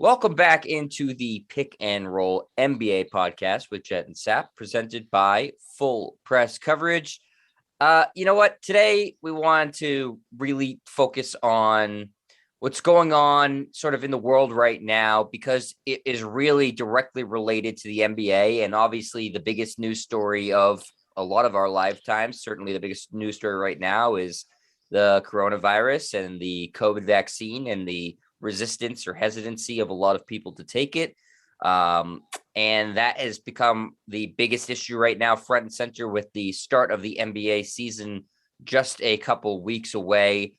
Welcome back into the Pick and Roll NBA podcast with Jet and Sap, presented by Full Press Coverage. You know what? Today we want to really focus on what's going on sort of in the world right now, because it is really directly related to the NBA and obviously the biggest news story of a lot of our lifetimes. Certainly the biggest news story right now is the coronavirus and the COVID vaccine and the resistance or hesitancy of a lot of people to take it. And that has become the biggest issue right now, front and center, with the start of the NBA season just a couple weeks away.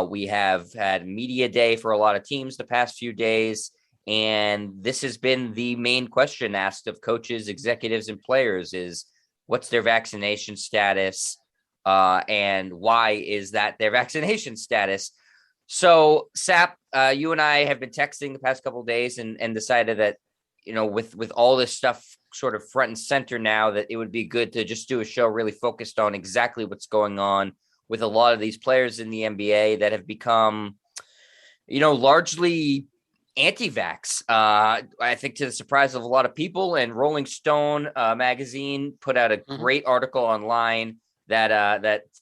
We have had media day for a lot of teams the past few days, and this has been the main question asked of coaches, executives, and players is what's their vaccination status, and why is that their vaccination status? So, Sap, you and I have been texting the past couple of days and decided that, with all this stuff sort of front and center now, that it would be good to just do a show really focused on exactly what's going on with a lot of these players in the NBA that have become, largely anti-vax. I think to the surprise of a lot of people, and Rolling Stone magazine put out a great article online that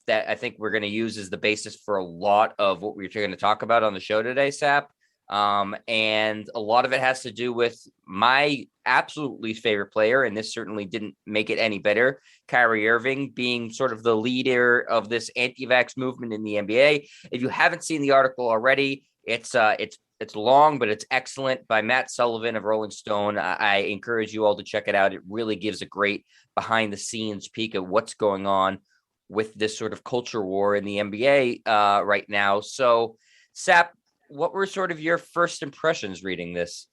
I think we're going to use as the basis for a lot of what we're going to talk about on the show today, Sap. And a lot of it has to do with my absolute least favorite player, and this certainly didn't make it any better, Kyrie Irving, being sort of the leader of this anti-vax movement in the NBA. If you haven't seen the article already, it's long, but it's excellent, by Matt Sullivan of Rolling Stone. I encourage you all to check it out. It really gives a great behind-the-scenes peek at what's going on with this sort of culture war in the NBA right now. So, Sap, what were sort of your first impressions reading this?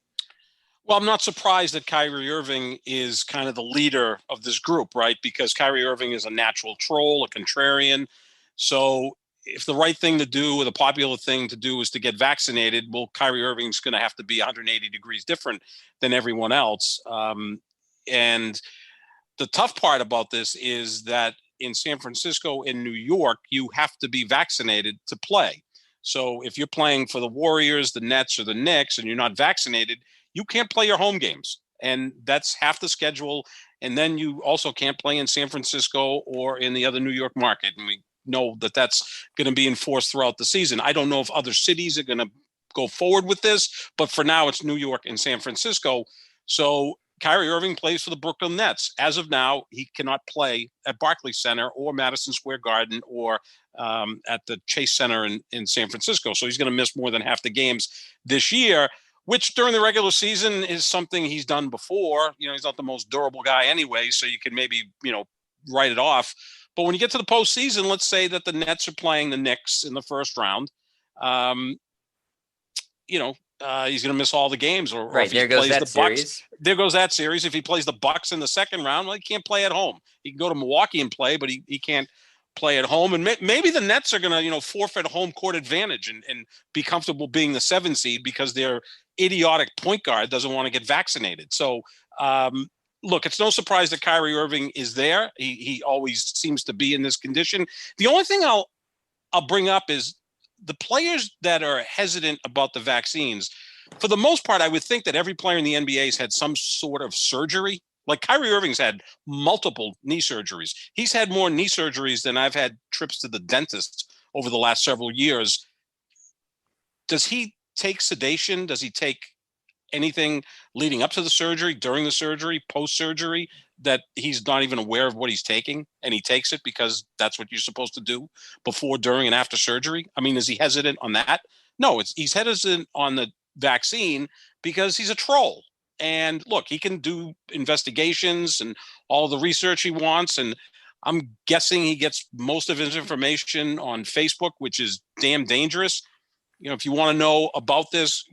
Well, I'm not surprised that Kyrie Irving is kind of the leader of this group, right? Because Kyrie Irving is a natural troll, a contrarian. So if the right thing to do, or the popular thing to do, is to get vaccinated, well, Kyrie Irving's going to have to be 180 degrees different than everyone else. And the tough part about this is that in San Francisco and New York, you have to be vaccinated to play. So if you're playing for the Warriors, the Nets, or the Knicks, and you're not vaccinated, you can't play your home games. And that's half the schedule. And then you also can't play in San Francisco or in the other New York market. And we know that that's going to be enforced throughout the season. I don't know if other cities are going to go forward with this, but for now it's New York and San Francisco. So Kyrie Irving plays for the Brooklyn Nets. As of now, he cannot play at Barclays Center or Madison Square Garden or at the Chase Center in San Francisco. So he's going to miss more than half the games this year, which during the regular season is something he's done before. He's not the most durable guy anyway, so you can maybe, write it off. But when you get to the postseason, let's say that the Nets are playing the Knicks in the first round. He's going to miss all the games, or right, if he there goes plays that the series. Bucks, there goes that series. If he plays the Bucks in the second round, well, he can't play at home. He can go to Milwaukee and play, but he can't play at home. And maybe the Nets are going to, forfeit home court advantage and be comfortable being the 7 seed because their idiotic point guard doesn't want to get vaccinated. So, look, it's no surprise that Kyrie Irving is there. He always seems to be in this condition. The only thing I'll bring up is the players that are hesitant about the vaccines. For the most part, I would think that every player in the NBA has had some sort of surgery. Like Kyrie Irving's had multiple knee surgeries. He's had more knee surgeries than I've had trips to the dentist over the last several years. Does he take sedation? Does he take anything leading up to the surgery, during the surgery, post-surgery, that he's not even aware of what he's taking, and he takes it because that's what you're supposed to do before, during, and after surgery? I mean, is he hesitant on that? No, he's hesitant on the vaccine because he's a troll. And look, he can do investigations and all the research he wants. And I'm guessing he gets most of his information on Facebook, which is damn dangerous. If you want to know about this,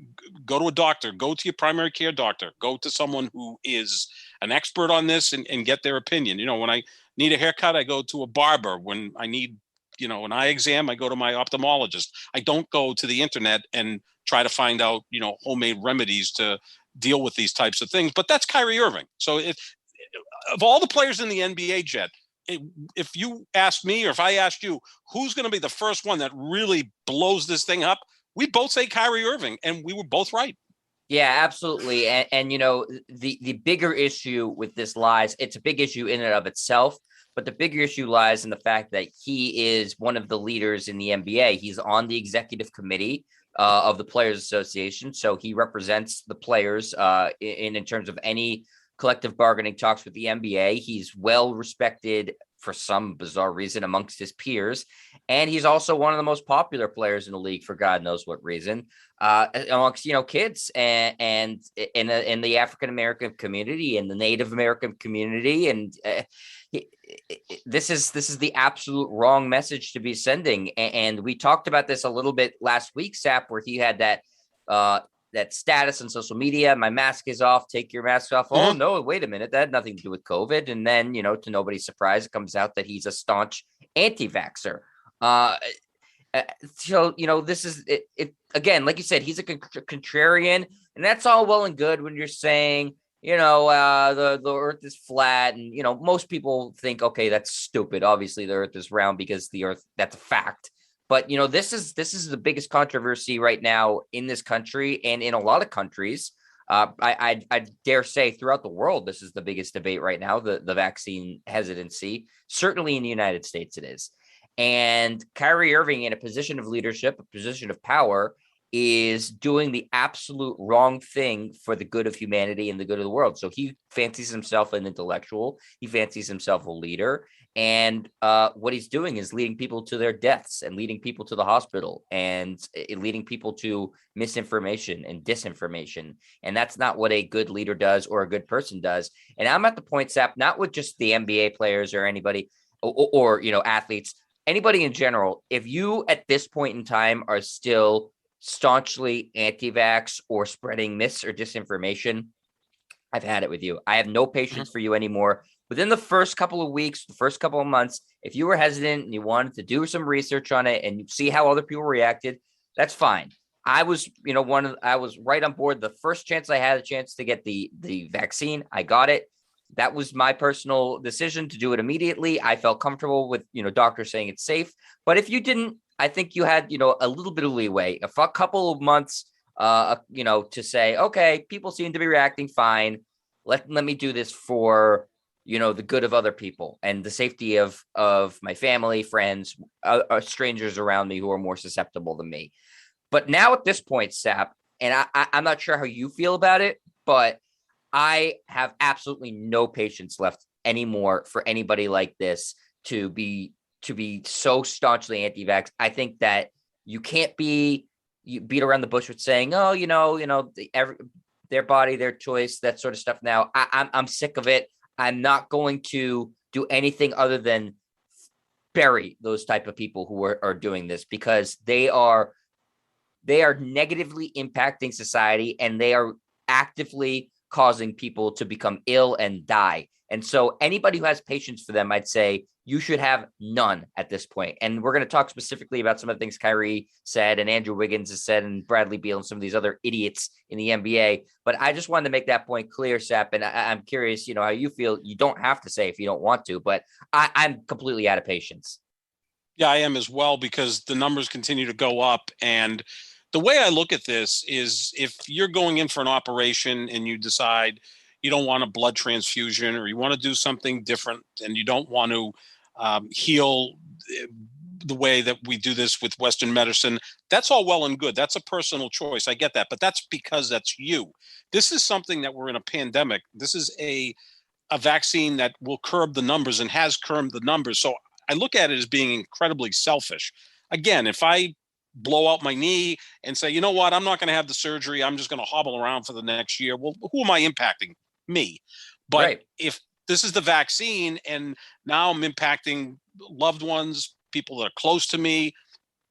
go to a doctor, go to your primary care doctor, go to someone who is an expert on this and get their opinion. When I need a haircut, I go to a barber. When I need, an eye exam, I go to my ophthalmologist. I don't go to the internet and try to find out, homemade remedies to deal with these types of things. But that's Kyrie Irving. So of all the players in the NBA, Jet, if you asked me, or if I asked you, who's going to be the first one that really blows this thing up, we both say Kyrie Irving, and we were both right. Yeah, absolutely. And the bigger issue with this lies, it's a big issue in and of itself, but the bigger issue lies in the fact that he is one of the leaders in the NBA. He's on the executive committee of the Players Association, so he represents the players in terms of any collective bargaining talks with the NBA. He's well respected for some bizarre reason amongst his peers, and he's also one of the most popular players in the league for God knows what reason amongst kids and in the African American community and the Native American community, and this is the absolute wrong message to be sending. And we talked about this a little bit last week, Sap, where he had that status on social media. My mask is off. Take your mask off. Oh, no, wait a minute. That had nothing to do with COVID. And then, to nobody's surprise, it comes out that he's a staunch anti-vaxxer. So, this is it again, like you said, he's a contrarian, and that's all well and good when you're saying, the earth is flat. And, most people think, okay, that's stupid. Obviously, the earth is round because the earth, that's a fact. But, this is the biggest controversy right now in this country and in a lot of countries. I dare say throughout the world, this is the biggest debate right now, the vaccine hesitancy. Certainly in the United States, it is. And Kyrie Irving, in a position of leadership, a position of power, is doing the absolute wrong thing for the good of humanity and the good of the world. So he fancies himself an intellectual. He fancies himself a leader. And what he's doing is leading people to their deaths and leading people to the hospital and leading people to misinformation and disinformation. And that's not what a good leader does or a good person does. And I'm at the point, Sap, not with just the NBA players or anybody or athletes, anybody in general. If you at this point in time are still staunchly anti-vax or spreading myths or disinformation, I've had it with you. I have no patience for you anymore. Within the first couple of weeks, the first couple of months, if you were hesitant and you wanted to do some research on it and see how other people reacted, that's fine. I was, I was right on board. The first chance I had a chance to get the vaccine, I got it. That was my personal decision to do it immediately. I felt comfortable with, doctors saying it's safe. But if you didn't, I think you had, a little bit of leeway, a couple of months, to say, okay, people seem to be reacting fine. Let me do this for, the good of other people and the safety of my family, friends, strangers around me who are more susceptible than me. But now at this point, Sap, and I'm not sure how you feel about it, but I have absolutely no patience left anymore for anybody like this to be so staunchly anti-vax. I think that you can't you beat around the bush with saying, oh, their body, their choice, that sort of stuff. Now I'm sick of it. I'm not going to do anything other than bury those type of people who are doing this, because they are negatively impacting society and they are actively causing people to become ill and die. And so anybody who has patience for them, I'd say you should have none at this point. And we're going to talk specifically about some of the things Kyrie said and Andrew Wiggins has said and Bradley Beal and some of these other idiots in the NBA. But I just wanted to make that point clear, Sap. And I'm curious, how you feel. You don't have to say if you don't want to, but I'm completely out of patience. Yeah, I am as well, because the numbers continue to go up. And the way I look at this is, if you're going in for an operation and you decide you don't want a blood transfusion or you want to do something different and you don't want to heal the way that we do this with Western medicine, that's all well and good. That's a personal choice. I get that. But that's because that's you. This is something that we're in a pandemic. This is a vaccine that will curb the numbers and has curbed the numbers. So I look at it as being incredibly selfish. Again, if I blow out my knee and say, you know what, I'm not going to have the surgery, I'm just going to hobble around for the next year, well, who am I impacting? Me. But right. If this is the vaccine and now I'm impacting loved ones, people that are close to me,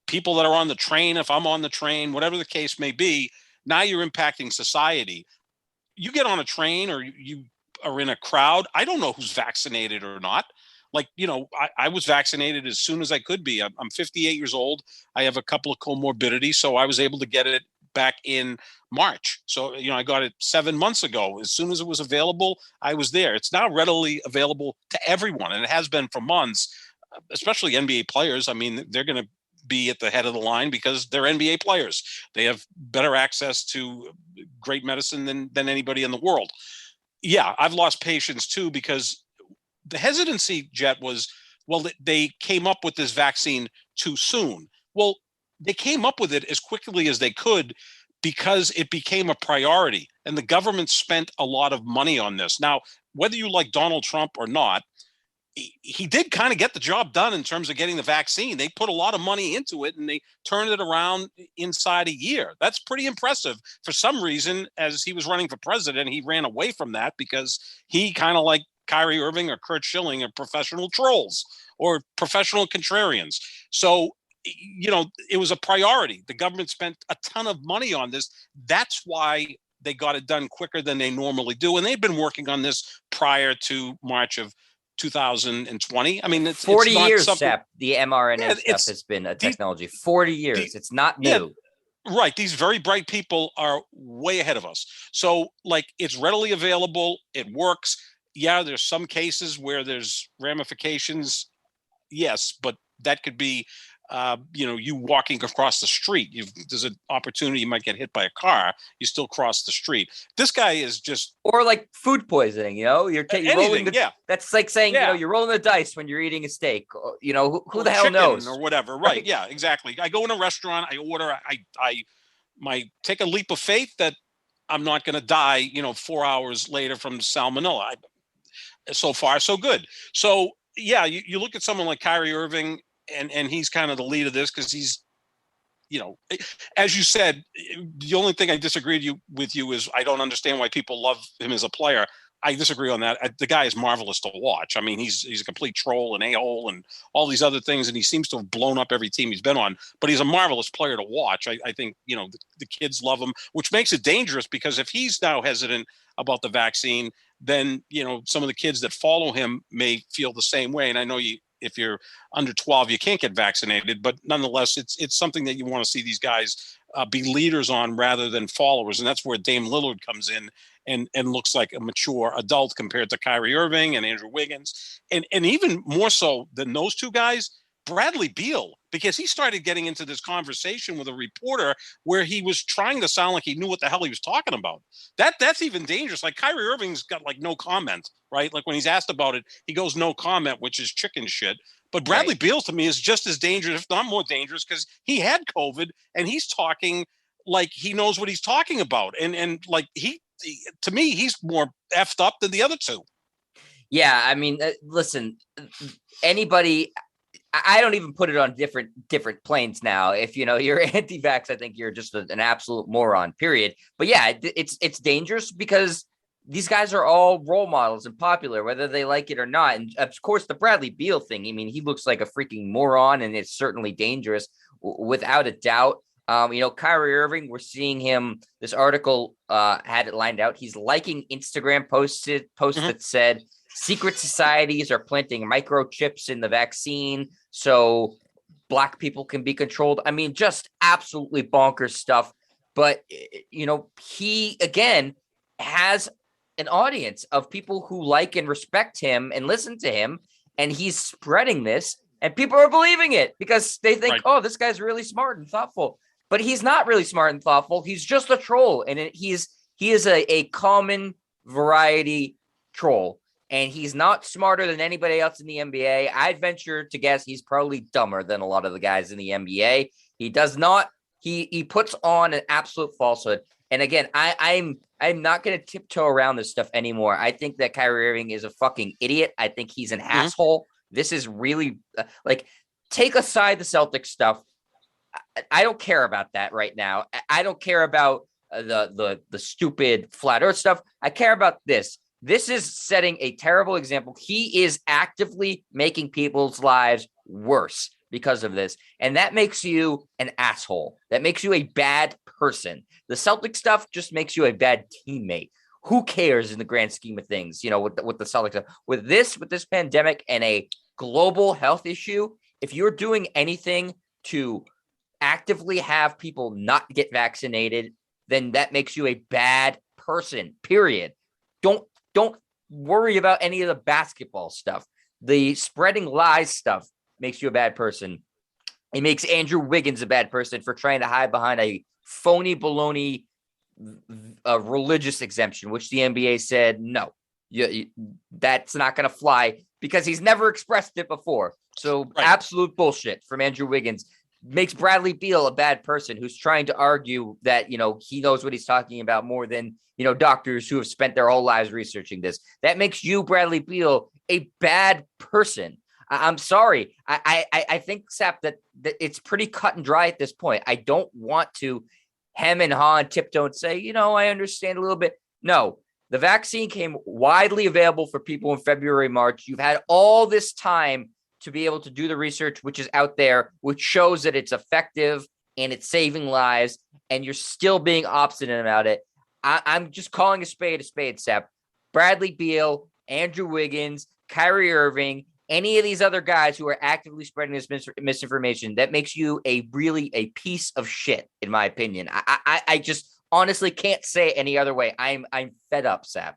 people that are on the train, if I'm on the train, whatever the case may be, now you're impacting society. You get on a train or you are in a crowd, I don't know who's vaccinated or not. Like, I was vaccinated as soon as I could be. I'm 58 years old. I have a couple of comorbidities, so I was able to get it back in March. So, I got it 7 months ago. As soon as it was available, I was there. It's now readily available to everyone, and it has been for months, especially NBA players. I mean, they're going to be at the head of the line because they're NBA players. They have better access to great medicine than anybody in the world. Yeah, I've lost patience too, because the hesitancy, Jet, was, well, they came up with this vaccine too soon. Well, they came up with it as quickly as they could because it became a priority, and the government spent a lot of money on this. Now, whether you like Donald Trump or not, he did kind of get the job done in terms of getting the vaccine. They put a lot of money into it, and they turned it around inside a year. That's pretty impressive. For some reason, as he was running for president, he ran away from that because he kind of, like Kyrie Irving or Kurt Schilling, are professional trolls or professional contrarians. So, it was a priority. The government spent a ton of money on this. That's why they got it done quicker than they normally do. And they've been working on this prior to March of 2020. I mean, it's 40 not years, something, Sep, the mRNA stuff has been a technology. 40 years. It's not new. Right. These very bright people are way ahead of us. So, like, it's readily available. It works. Yeah, there's some cases where there's ramifications. Yes, but that could be, you walking across the street. There's an opportunity you might get hit by a car. You still cross the street. This guy is just, or like food poisoning. You're rolling the. Yeah, that's like saying you're rolling the dice when you're eating a steak. Who the hell knows, or whatever. Right? Yeah, exactly. I go in a restaurant. I order. I take a leap of faith that I'm not going to die. 4 hours later from salmonella. So far, so good. So yeah, you look at someone like Kyrie Irving. And he's kind of the lead of this because he's, as you said, the only thing I disagreed with you is I don't understand why people love him as a player. I disagree on that. The guy is marvelous to watch. I mean, he's a complete troll and a-hole and all these other things, and he seems to have blown up every team he's been on. But he's a marvelous player to watch. I think the kids love him, which makes it dangerous because if he's now hesitant about the vaccine, then some of the kids that follow him may feel the same way. And I know if you're under 12, you can't get vaccinated, but nonetheless, it's something that you want to see these guys be leaders on rather than followers. And that's where Dame Lillard comes in and looks like a mature adult compared to Kyrie Irving and Andrew Wiggins. And even more so than those two guys, Bradley Beal, because he started getting into this conversation with a reporter where he was trying to sound like he knew what the hell he was talking about. That's even dangerous. Like Kyrie Irving's got like no comment, right? Like when he's asked about it, he goes no comment, which is chicken shit. But Bradley Beal to me is just as dangerous, if not more dangerous, because he had COVID and he's talking like he knows what he's talking about. And like to me, he's more effed up than the other two. Yeah, I mean, listen, anybody. I don't even put it on different planes now. If you're anti-vax, I think you're just an absolute moron, period. But yeah, it's dangerous because these guys are all role models and popular, whether they like it or not. And of course, the Bradley Beal thing, I mean, he looks like a freaking moron, and it's certainly dangerous without a doubt. Kyrie Irving, we're seeing him, this article had it lined out. He's liking Instagram posts that said, secret societies are planting microchips in the vaccine so Black people can be controlled. I mean, just absolutely bonkers stuff. But, he, again, has an audience of people who like and respect him and listen to him. And he's spreading this and people are believing it because they think, oh, this guy's really smart and thoughtful. But he's not really smart and thoughtful. He's just a troll. And he is a common variety troll. And he's not smarter than anybody else in the NBA. I'd venture to guess he's probably dumber than a lot of the guys in the NBA. He does not. He puts on an absolute falsehood. And again, I'm not going to tiptoe around this stuff anymore. I think that Kyrie Irving is a fucking idiot. I think he's an asshole. This is really take aside the Celtics stuff. I don't care about that right now. I don't care about the stupid flat earth stuff. I care about this. This is setting a terrible example. He is actively making people's lives worse because of this. And that makes you an asshole. That makes you a bad person. The Celtic stuff just makes you a bad teammate. Who cares in the grand scheme of things, with the Celtics stuff? With this pandemic and a global health issue, if you're doing anything to actively have people not get vaccinated, then that makes you a bad person, period. Don't worry about any of the basketball stuff. The spreading lies stuff makes you a bad person. It makes Andrew Wiggins a bad person for trying to hide behind a phony baloney religious exemption, which the NBA said no, that's not going to fly because he's never expressed it before. So absolute bullshit from Andrew Wiggins makes Bradley Beal a bad person who's trying to argue that, he knows what he's talking about more than, doctors who have spent their whole lives researching this. That makes you, Bradley Beal, a bad person. I'm sorry. I think, Sap, that it's pretty cut and dry at this point. I don't want to hem and haw and tiptoe and say, I understand a little bit. No, the vaccine came widely available for people in February, March. You've had all this time to be able to do the research, which is out there, which shows that it's effective and it's saving lives, and you're still being obstinate about it. I'm just calling a spade, Sap. Bradley Beal, Andrew Wiggins, Kyrie Irving, any of these other guys who are actively spreading this misinformation, that makes you a piece of shit, in my opinion. I just honestly can't say it any other way. I'm fed up, Sap.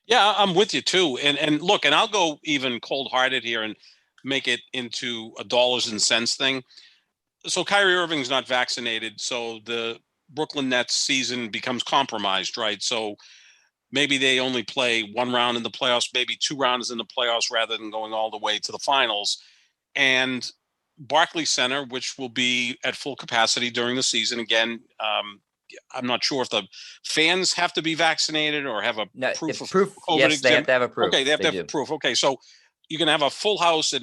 Yeah, I'm with you too. And look, and I'll go even cold-hearted here and make it into a dollars and cents thing. So Kyrie Irving's not vaccinated, so the Brooklyn Nets season becomes compromised, right? So maybe they only play one round in the playoffs, maybe two rounds in the playoffs rather than going all the way to the finals. And Barclays Center, which will be at full capacity during the season. Again, I'm not sure if the fans have to be vaccinated or have a proof of COVID. Yes, they have to have a proof. Okay, they have to have proof. Okay, so you're going to have a full house.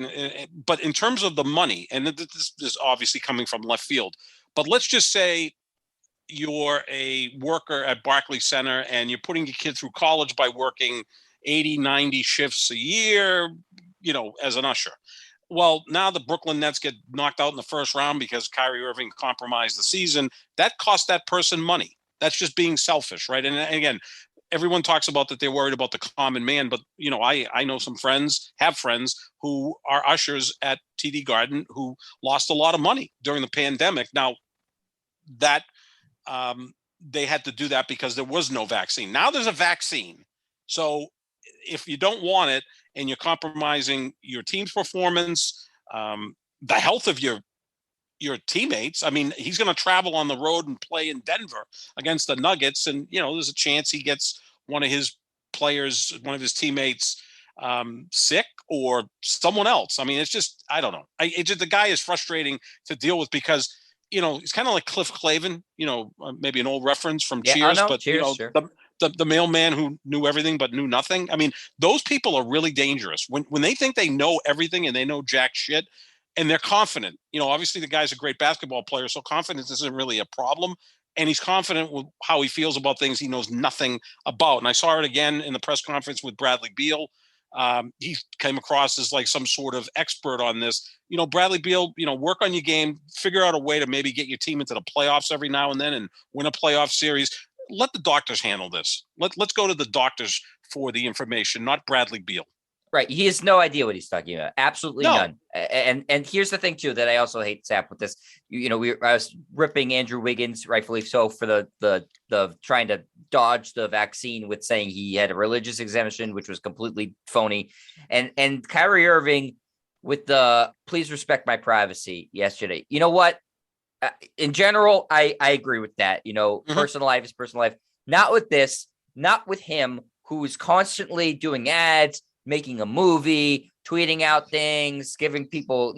But in terms of the money, and this is obviously coming from left field, but let's just say you're a worker at Barclays Center and you're putting your kid through college by working 80, 90 shifts a year, as an usher. Well, now the Brooklyn Nets get knocked out in the first round because Kyrie Irving compromised the season. That cost that person money. That's just being selfish, right? And again, everyone talks about that they're worried about the common man, but I know some friends who are ushers at TD Garden who lost a lot of money during the pandemic. Now that they had to do that because there was no vaccine. Now there's a vaccine. So if you don't want it and you're compromising your team's performance, the health of your teammates, I mean, he's going to travel on the road and play in Denver against the Nuggets. And, there's a chance he gets one of his teammates sick or someone else. I mean, it's just, I don't know. The guy is frustrating to deal with because, he's kind of like Cliff Clavin, maybe an old reference from Cheers, but Cheers, sure. The mailman who knew everything but knew nothing. I mean, those people are really dangerous when they think they know everything and they know jack shit and they're confident. Obviously the guy's a great basketball player, so confidence isn't really a problem. And he's confident with how he feels about things he knows nothing about. And I saw it again in the press conference with Bradley Beal. He came across as like some sort of expert on this. Bradley Beal, work on your game, figure out a way to maybe get your team into the playoffs every now and then and win a playoff series. Let the doctors handle this. Let's go to the doctors for the information, not Bradley Beal. Right. He has no idea what he's talking about. Absolutely none. And here's the thing, too, that I also hate, Sap, with this. I was ripping Andrew Wiggins, rightfully so, for the trying to dodge the vaccine with saying he had a religious exemption, which was completely phony. And Kyrie Irving with the please respect my privacy yesterday. You know what? In general, I agree with that. Personal life is personal life. Not with this, not with him, who is constantly doing ads, making a movie, tweeting out things, giving people,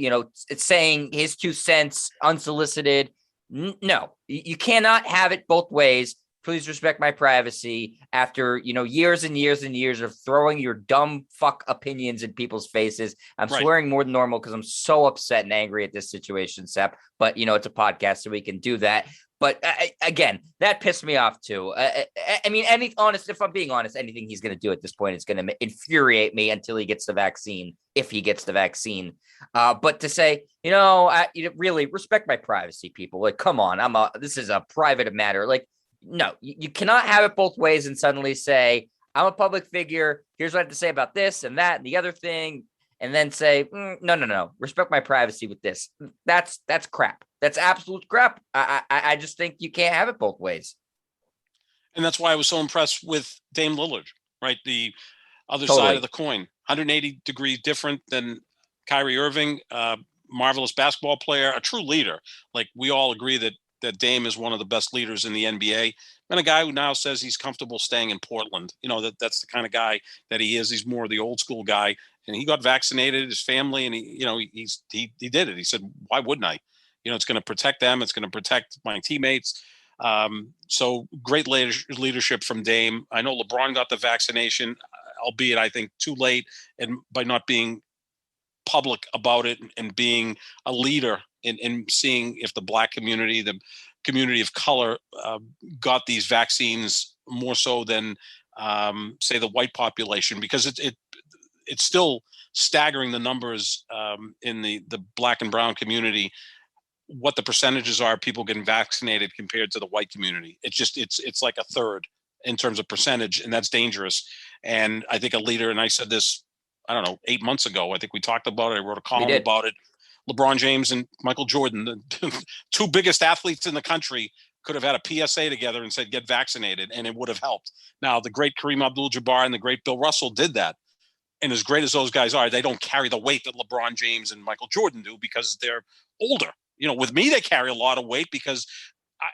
saying his 2 cents unsolicited. No, you cannot have it both ways. Please respect my privacy after, years and years and years of throwing your dumb fuck opinions in people's faces. I'm swearing more than normal because I'm so upset and angry at this situation, Sep. But, it's a podcast, so we can do that. But again, that pissed me off too. If I'm being honest, anything he's going to do at this point is going to infuriate me until he gets the vaccine, if he gets the vaccine. But to say, really respect my privacy, people. Like, come on, this is a private matter. Like, no, you cannot have it both ways and suddenly say, I'm a public figure. Here's what I have to say about this and that and the other thing. And then say, no, respect my privacy with this. That's crap. That's absolute crap. I just think you can't have it both ways. And that's why I was so impressed with Dame Lillard, right? The other side of the coin, 180 degrees different than Kyrie Irving. marvelous basketball player, a true leader. Like we all agree that Dame is one of the best leaders in the NBA, and a guy who now says he's comfortable staying in Portland. That's the kind of guy that he is. He's more the old school guy, and he got vaccinated, his family, and he did it. He said, "Why wouldn't I? It's going to protect them. It's going to protect my teammates." So great leadership from Dame. I know LeBron got the vaccination, albeit I think too late, and by not being public about it and being a leader in seeing if the Black community, the community of color, got these vaccines more so than say the white population, because it's still staggering the numbers in the Black and brown community, what the percentages are of people getting vaccinated compared to the white community. It's like a third in terms of percentage, and that's dangerous. And I think a leader, and I said this, I don't know, 8 months ago, I think we talked about it. I wrote a column about it. LeBron James and Michael Jordan, the two biggest athletes in the country, could have had a PSA together and said, get vaccinated, and it would have helped. Now, the great Kareem Abdul-Jabbar and the great Bill Russell did that. And as great as those guys are, they don't carry the weight that LeBron James and Michael Jordan do because they're older. With me, they carry a lot of weight because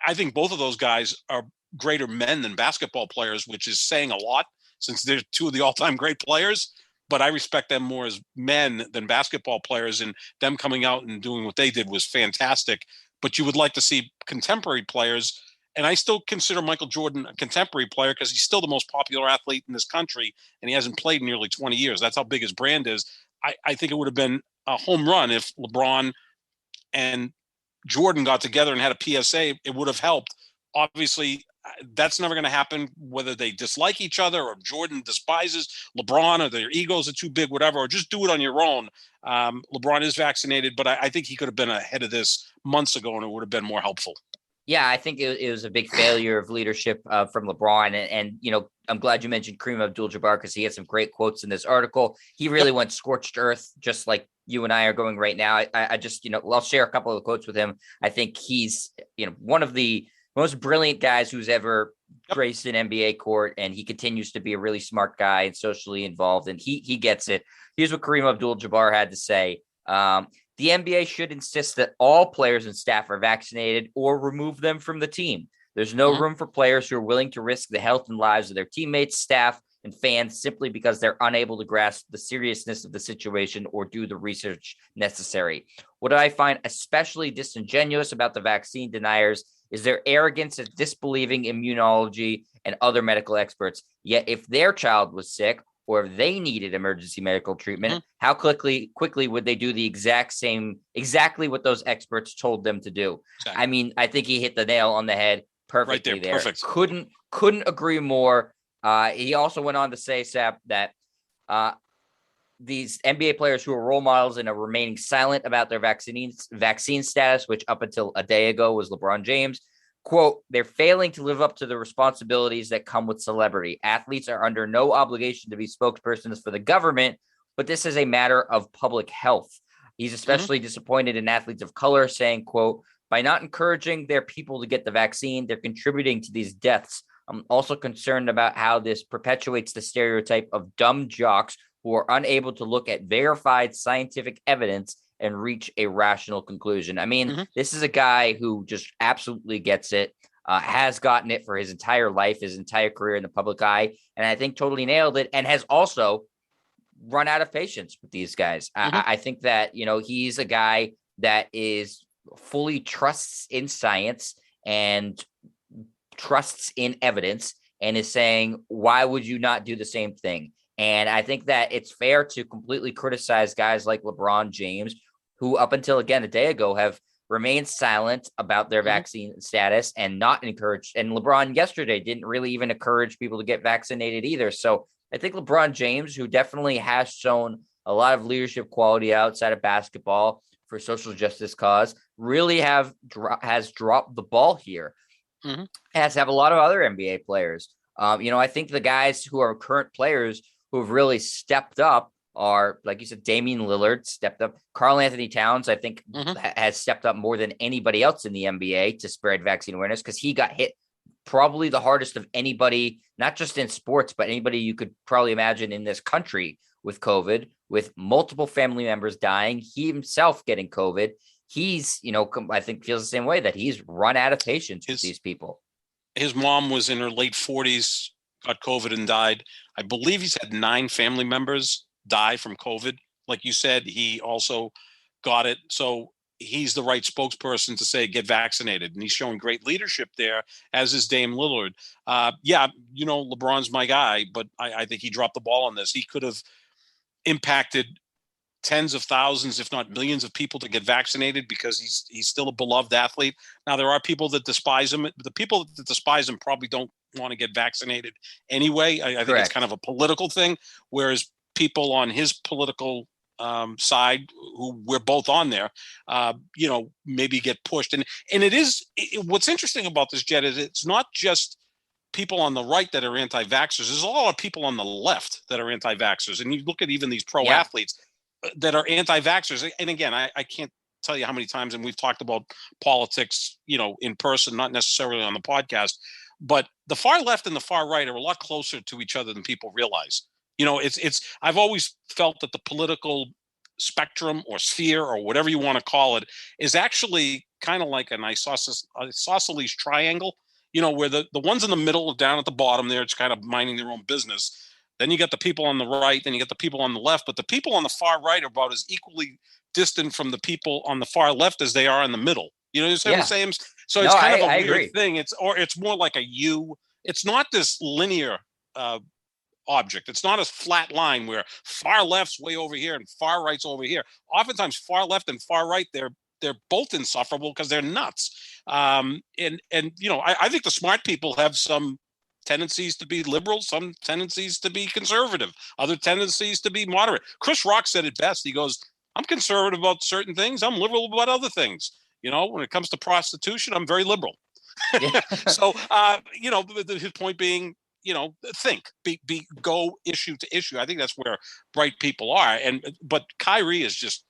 I think both of those guys are greater men than basketball players, which is saying a lot since they're two of the all-time great players. But I respect them more as men than basketball players, and them coming out and doing what they did was fantastic. But you would like to see contemporary players, and I still consider Michael Jordan a contemporary player because he's still the most popular athlete in this country, and he hasn't played in nearly 20 years. That's how big his brand is. I think it would have been a home run if LeBron and Jordan got together and had a PSA. It would have helped. Obviously, that's never going to happen, whether they dislike each other or Jordan despises LeBron or their egos are too big, whatever, or just do it on your own. LeBron is vaccinated, but I think he could have been ahead of this months ago, and it would have been more helpful. Yeah, I think it was a big failure of leadership from LeBron. And I'm glad you mentioned Kareem Abdul-Jabbar because he had some great quotes in this article. He really went scorched earth, just like you and I are going right now. I just, I'll share a couple of quotes with him. I think he's, one of the most brilliant guys who's ever graced an NBA court, and he continues to be a really smart guy and socially involved, and he gets it. Here's what Kareem Abdul-Jabbar had to say. The NBA should insist that all players and staff are vaccinated or remove them from the team. There's no room for players who are willing to risk the health and lives of their teammates, staff, and fans simply because they're unable to grasp the seriousness of the situation or do the research necessary. What I find especially disingenuous about the vaccine deniers is their arrogance at disbelieving immunology and other medical experts. Yet if their child was sick or if they needed emergency medical treatment, how quickly would they do the exactly what those experts told them to do? Exactly. I mean, I think he hit the nail on the head perfectly right there. Perfect. Couldn't agree more. He also went on to say, Sap, that these NBA players who are role models and are remaining silent about their vaccine status, which up until a day ago was LeBron James, quote, they're failing to live up to the responsibilities that come with celebrity. Athletes are under no obligation to be spokespersons for the government, but this is a matter of public health. He's especially disappointed in athletes of color, saying, quote, by not encouraging their people to get the vaccine, they're contributing to these deaths. I'm also concerned about how this perpetuates the stereotype of dumb jocks who are unable to look at verified scientific evidence and reach a rational conclusion. I mean, this is a guy who just absolutely gets it, has gotten it for his entire life, his entire career in the public eye, and I think totally nailed it, and has also run out of patience with these guys. I think that, he's a guy that is fully trusts in science and trusts in evidence and is saying, why would you not do the same thing? And I think that it's fair to completely criticize guys like LeBron James, who up until, again, a day ago have remained silent about their vaccine status and not encouraged. And LeBron yesterday didn't really even encourage people to get vaccinated either. So I think LeBron James, who definitely has shown a lot of leadership quality outside of basketball for social justice cause, really has dropped the ball here. As have a lot of other NBA players. I think the guys who are current players who have really stepped up are, like you said, Damian Lillard stepped up. Karl Anthony Towns, I think, has stepped up more than anybody else in the NBA to spread vaccine awareness because he got hit probably the hardest of anybody, not just in sports, but anybody you could probably imagine in this country with COVID, with multiple family members dying, he himself getting COVID. He's, I think feels the same way, that he's run out of patience with these people. His mom was in her late 40s, got COVID and died. I believe he's had 9 family members die from COVID. Like you said, he also got it. So he's the right spokesperson to say, get vaccinated. And he's showing great leadership there, as is Dame Lillard. LeBron's my guy, but I think he dropped the ball on this. He could have impacted tens of thousands, if not millions of people to get vaccinated because he's still a beloved athlete. Now, there are people that despise him. The people that despise him probably don't want to get vaccinated anyway. I think it's kind of a political thing, whereas people on his political side, who we're both on there, maybe get pushed. And what's interesting about this, Jed, is it's not just people on the right that are anti-vaxxers. There's a lot of people on the left that are anti-vaxxers. And you look at even these pro athletes that are anti-vaxxers. And again, I can't tell you how many times, and we've talked about politics, in person, not necessarily on the podcast, but the far left and the far right are a lot closer to each other than people realize. I've always felt that the political spectrum or sphere or whatever you want to call it is actually kind of like an isosceles triangle, where the ones in the middle are down at the bottom there, it's kind of minding their own business. Then you get the people on the right, then you get the people on the left, but the people on the far right are about as equally distant from the people on the far left as they are in the middle. You know what I'm saying? So it's kind of a weird thing. It's more like a U. It's not this linear object. It's not a flat line where far left's way over here and far right's over here. Oftentimes, far left and far right, they're both insufferable because they're nuts. I think the smart people have some tendencies to be liberal, some tendencies to be conservative, other tendencies to be moderate. Chris Rock said it best. He goes, I'm conservative about certain things. I'm liberal about other things. When it comes to prostitution, I'm very liberal. Yeah. So, his point being, think, go issue to issue. I think that's where bright people are. But Kyrie is just,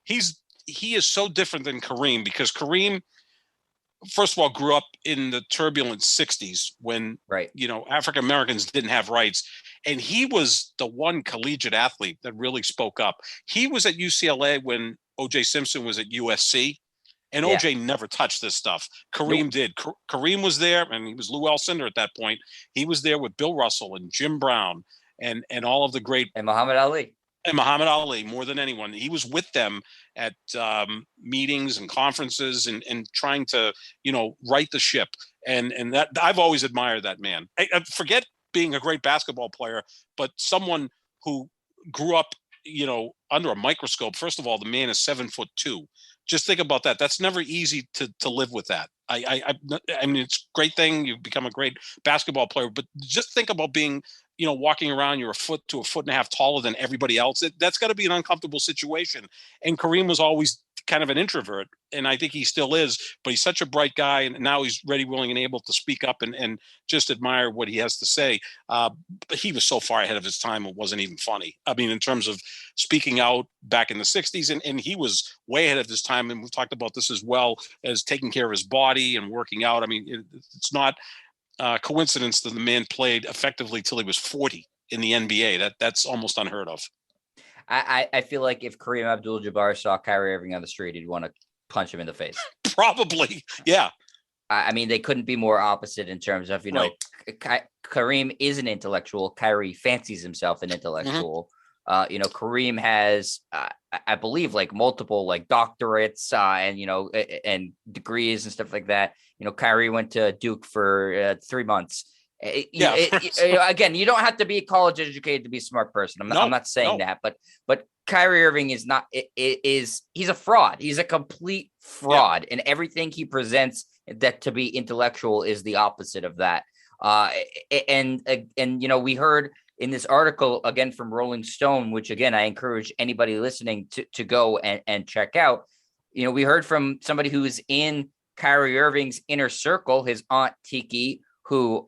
he is so different than Kareem, because Kareem, first of all, grew up in the turbulent 60s when, African Americans didn't have rights. And he was the one collegiate athlete that really spoke up. He was at UCLA when O.J. Simpson was at USC. And OJ never touched this stuff. Kareem did. Kareem was there, and he was Lou Alcindor at that point. He was there with Bill Russell and Jim Brown and all of the great. And Muhammad Ali. And Muhammad Ali, more than anyone. He was with them at meetings and conferences and trying to, right the ship. And that I've always admired that man. I forget being a great basketball player, but someone who grew up, under a microscope. First of all, the man is 7'2". Just think about that. That's never easy to live with that. I mean, it's a great thing. You've become a great basketball player, but just think about being, walking around, you're a foot to a foot and a half taller than everybody else. That's got to be an uncomfortable situation. And Kareem was always kind of an introvert, and I think he still is, but he's such a bright guy, and now he's ready, willing, and able to speak up and just admire what he has to say. But he was so far ahead of his time, it wasn't even funny. I mean, in terms of speaking out back in the 60s, and he was way ahead of his time, and we've talked about this as well, as taking care of his body and working out. I mean, it's not coincidence that the man played effectively till he was 40 in the NBA. That's almost unheard of. I feel like if Kareem Abdul-Jabbar saw Kyrie Irving on the street, he'd want to punch him in the face. Probably, yeah. I mean, they couldn't be more opposite in terms of, Kareem is an intellectual. Kyrie fancies himself an intellectual. Mm-hmm. Kareem has, I believe, like multiple doctorates and degrees and stuff like that. Kyrie went to Duke for 3 months. Again, you don't have to be a college educated to be a smart person. I'm not saying that, but Kyrie Irving is not. He's a fraud. He's a complete fraud, and everything he presents that to be intellectual is the opposite of that. And we heard in this article again from Rolling Stone, which again I encourage anybody listening to go and check out. We heard from somebody who is in Kyrie Irving's inner circle, his aunt Tiki, who,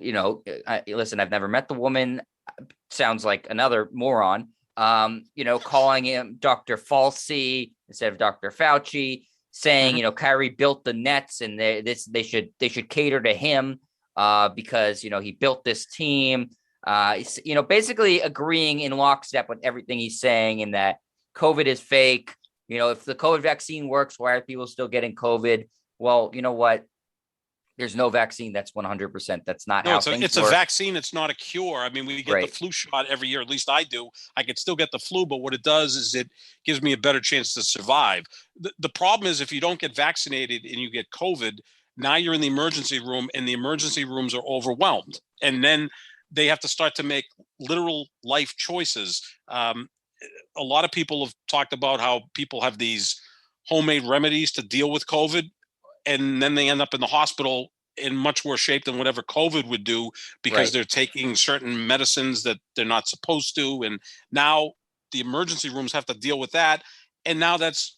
listen, I've never met the woman, sounds like another moron, calling him Dr. Fauci instead of Dr. Fauci, saying, Kyrie built the Nets and they should cater to him because, he built this team. Basically agreeing in lockstep with everything he's saying, and that COVID is fake. If the COVID vaccine works, why are people still getting COVID? Well, you know what? There's no vaccine that's 100%. That's not No, how it's things a work. vaccine. It's not a cure. I mean, we get the Right. flu shot every year. At least I do. I could still get the flu, but what it does is it gives me a better chance to survive. The problem is if you don't get vaccinated and you get COVID, now you're in the emergency room and the emergency rooms are overwhelmed. And then they have to start to make literal life choices. A lot of people have talked about how people have these homemade remedies to deal with COVID, and then they end up in the hospital in much worse shape than whatever COVID would do because Right. they're taking certain medicines that they're not supposed to. And now the emergency rooms have to deal with that. And now that's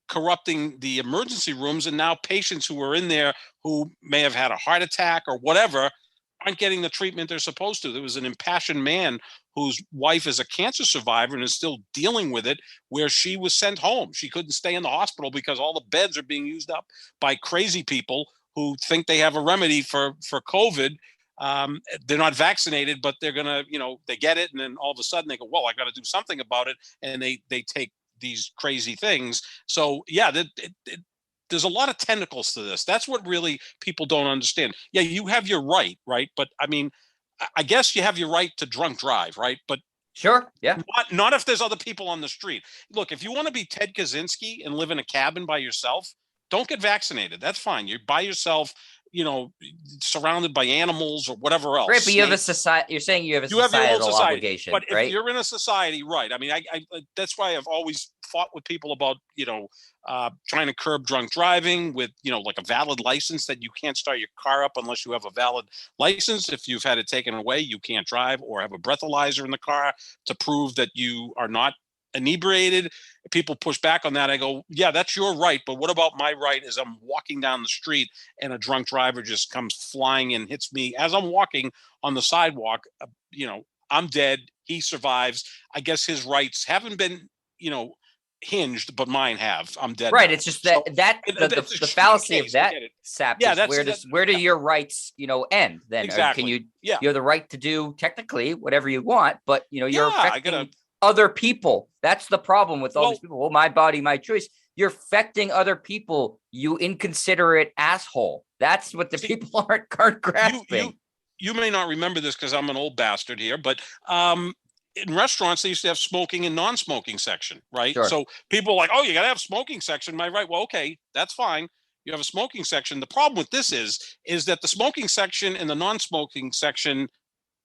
corrupting the emergency rooms. And now patients who are in there who may have had a heart attack or whatever aren't getting the treatment they're supposed to. There was an impassioned man whose wife is a cancer survivor and is still dealing with it, where she was sent home. She couldn't stay in the hospital because all the beds are being used up by crazy people who think they have a remedy for COVID. They're not vaccinated, but they're gonna, they get it, and then all of a sudden they go, "Well, I got to do something about it," and they take these crazy things. So yeah, there's a lot of tentacles to this. That's what really people don't understand. Yeah, you have your right, but I mean, I guess you have your right to drunk drive, right? But Sure. Yeah. not if there's other people on the street. Look, if you want to be Ted Kaczynski and live in a cabin by yourself, don't get vaccinated. That's fine. You're by yourself, surrounded by animals or whatever else. Right. But you have a Snakes. society. You're saying you have a You have your own societal society, obligation, but if right? you're in a society, right? I mean, I that's why I've always fought with people about trying to curb drunk driving with like a valid license, that you can't start your car up unless you have a valid license. If you've had it taken away, you can't drive, or have a breathalyzer in the car to prove that you are not inebriated. People push back on that. I go, yeah, that's your right, but what about my right? Is I'm walking down the street and a drunk driver just comes flying and hits me as I'm walking on the sidewalk. I'm dead. He survives. I guess his rights haven't been, hinged, but mine have. I'm dead Right. now. It's just So the fallacy of that, Sap, yeah, is where do your rights, end then? Or can exactly. Yeah. you have the right to do technically whatever you want, but you're Yeah, affecting other people. That's the problem with all these people. Well, my body, my choice. You're affecting other people, you inconsiderate asshole. That's what the people aren't grasping. You may not remember this because I'm an old bastard here, but in restaurants, they used to have smoking and non-smoking section, right? Sure. So people are like, oh, you got to have smoking section. My right. Well, okay, that's fine. You have a smoking section. The problem with this is that the smoking section and the non-smoking section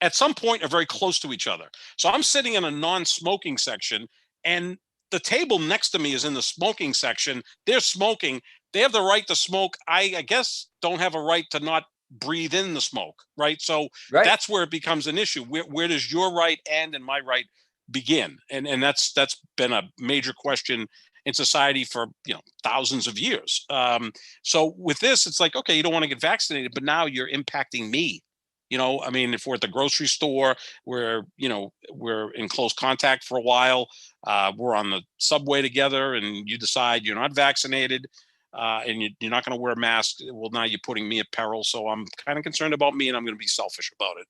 at some point are very close to each other. So I'm sitting in a non-smoking section, and the table next to me is in the smoking section. They're smoking. They have the right to smoke. I guess don't have a right to not breathe in the smoke, right? So that's where it becomes an issue. Where does your right end and my right begin? And that's been a major question in society for thousands of years. So with this, it's like, okay, you don't want to get vaccinated, but now you're impacting me. I mean, if we're at the grocery store, we're in close contact for a while. We're on the subway together, and you decide you're not vaccinated. And you're not going to wear a mask. Well, now you're putting me at peril. So I'm kind of concerned about me, and I'm going to be selfish about it.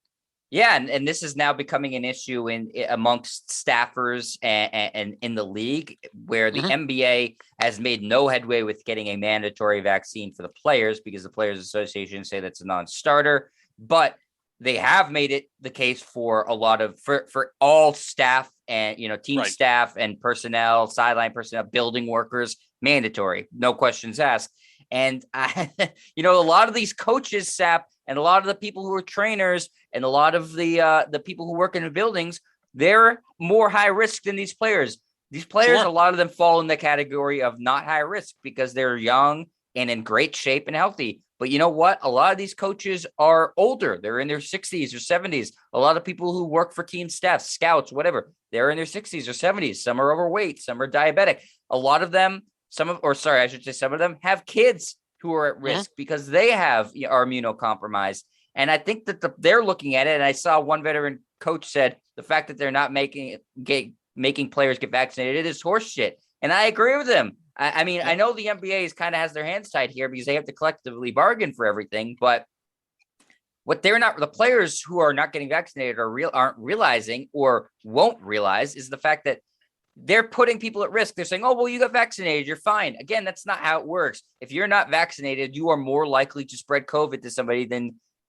Yeah, and this is now becoming an issue amongst staffers and in the league, where the NBA has made no headway with getting a mandatory vaccine for the players because the Players Association say that's a non-starter. But they have made it the case for a lot of for all staff and team staff and personnel, sideline personnel, building workers, mandatory, no questions asked. And a lot of these coaches, Sap, and a lot of the people who are trainers, and a lot of the people who work in the buildings, they're more high risk than these players. These players, a lot of them fall in the category of not high risk because they're young and in great shape and healthy. But you know what? A lot of these coaches are older. They're in their 60s or 70s. A lot of people who work for team staff, scouts, whatever, they're in their 60s or 70s. Some are overweight. Some are diabetic. A lot of them, some of them have kids who are at risk because they are immunocompromised. And I think that they're looking at it. And I saw one veteran coach said the fact that they're not making players get vaccinated is horseshit. And I agree with him. I mean, I know the NBA kind of has their hands tied here because they have to collectively bargain for everything. But what the players who are not getting vaccinated aren't realizing or won't realize is the fact that they're putting people at risk. They're saying, oh, well, you got vaccinated, you're fine. Again, that's not how it works. If you're not vaccinated, you are more likely to spread COVID to somebody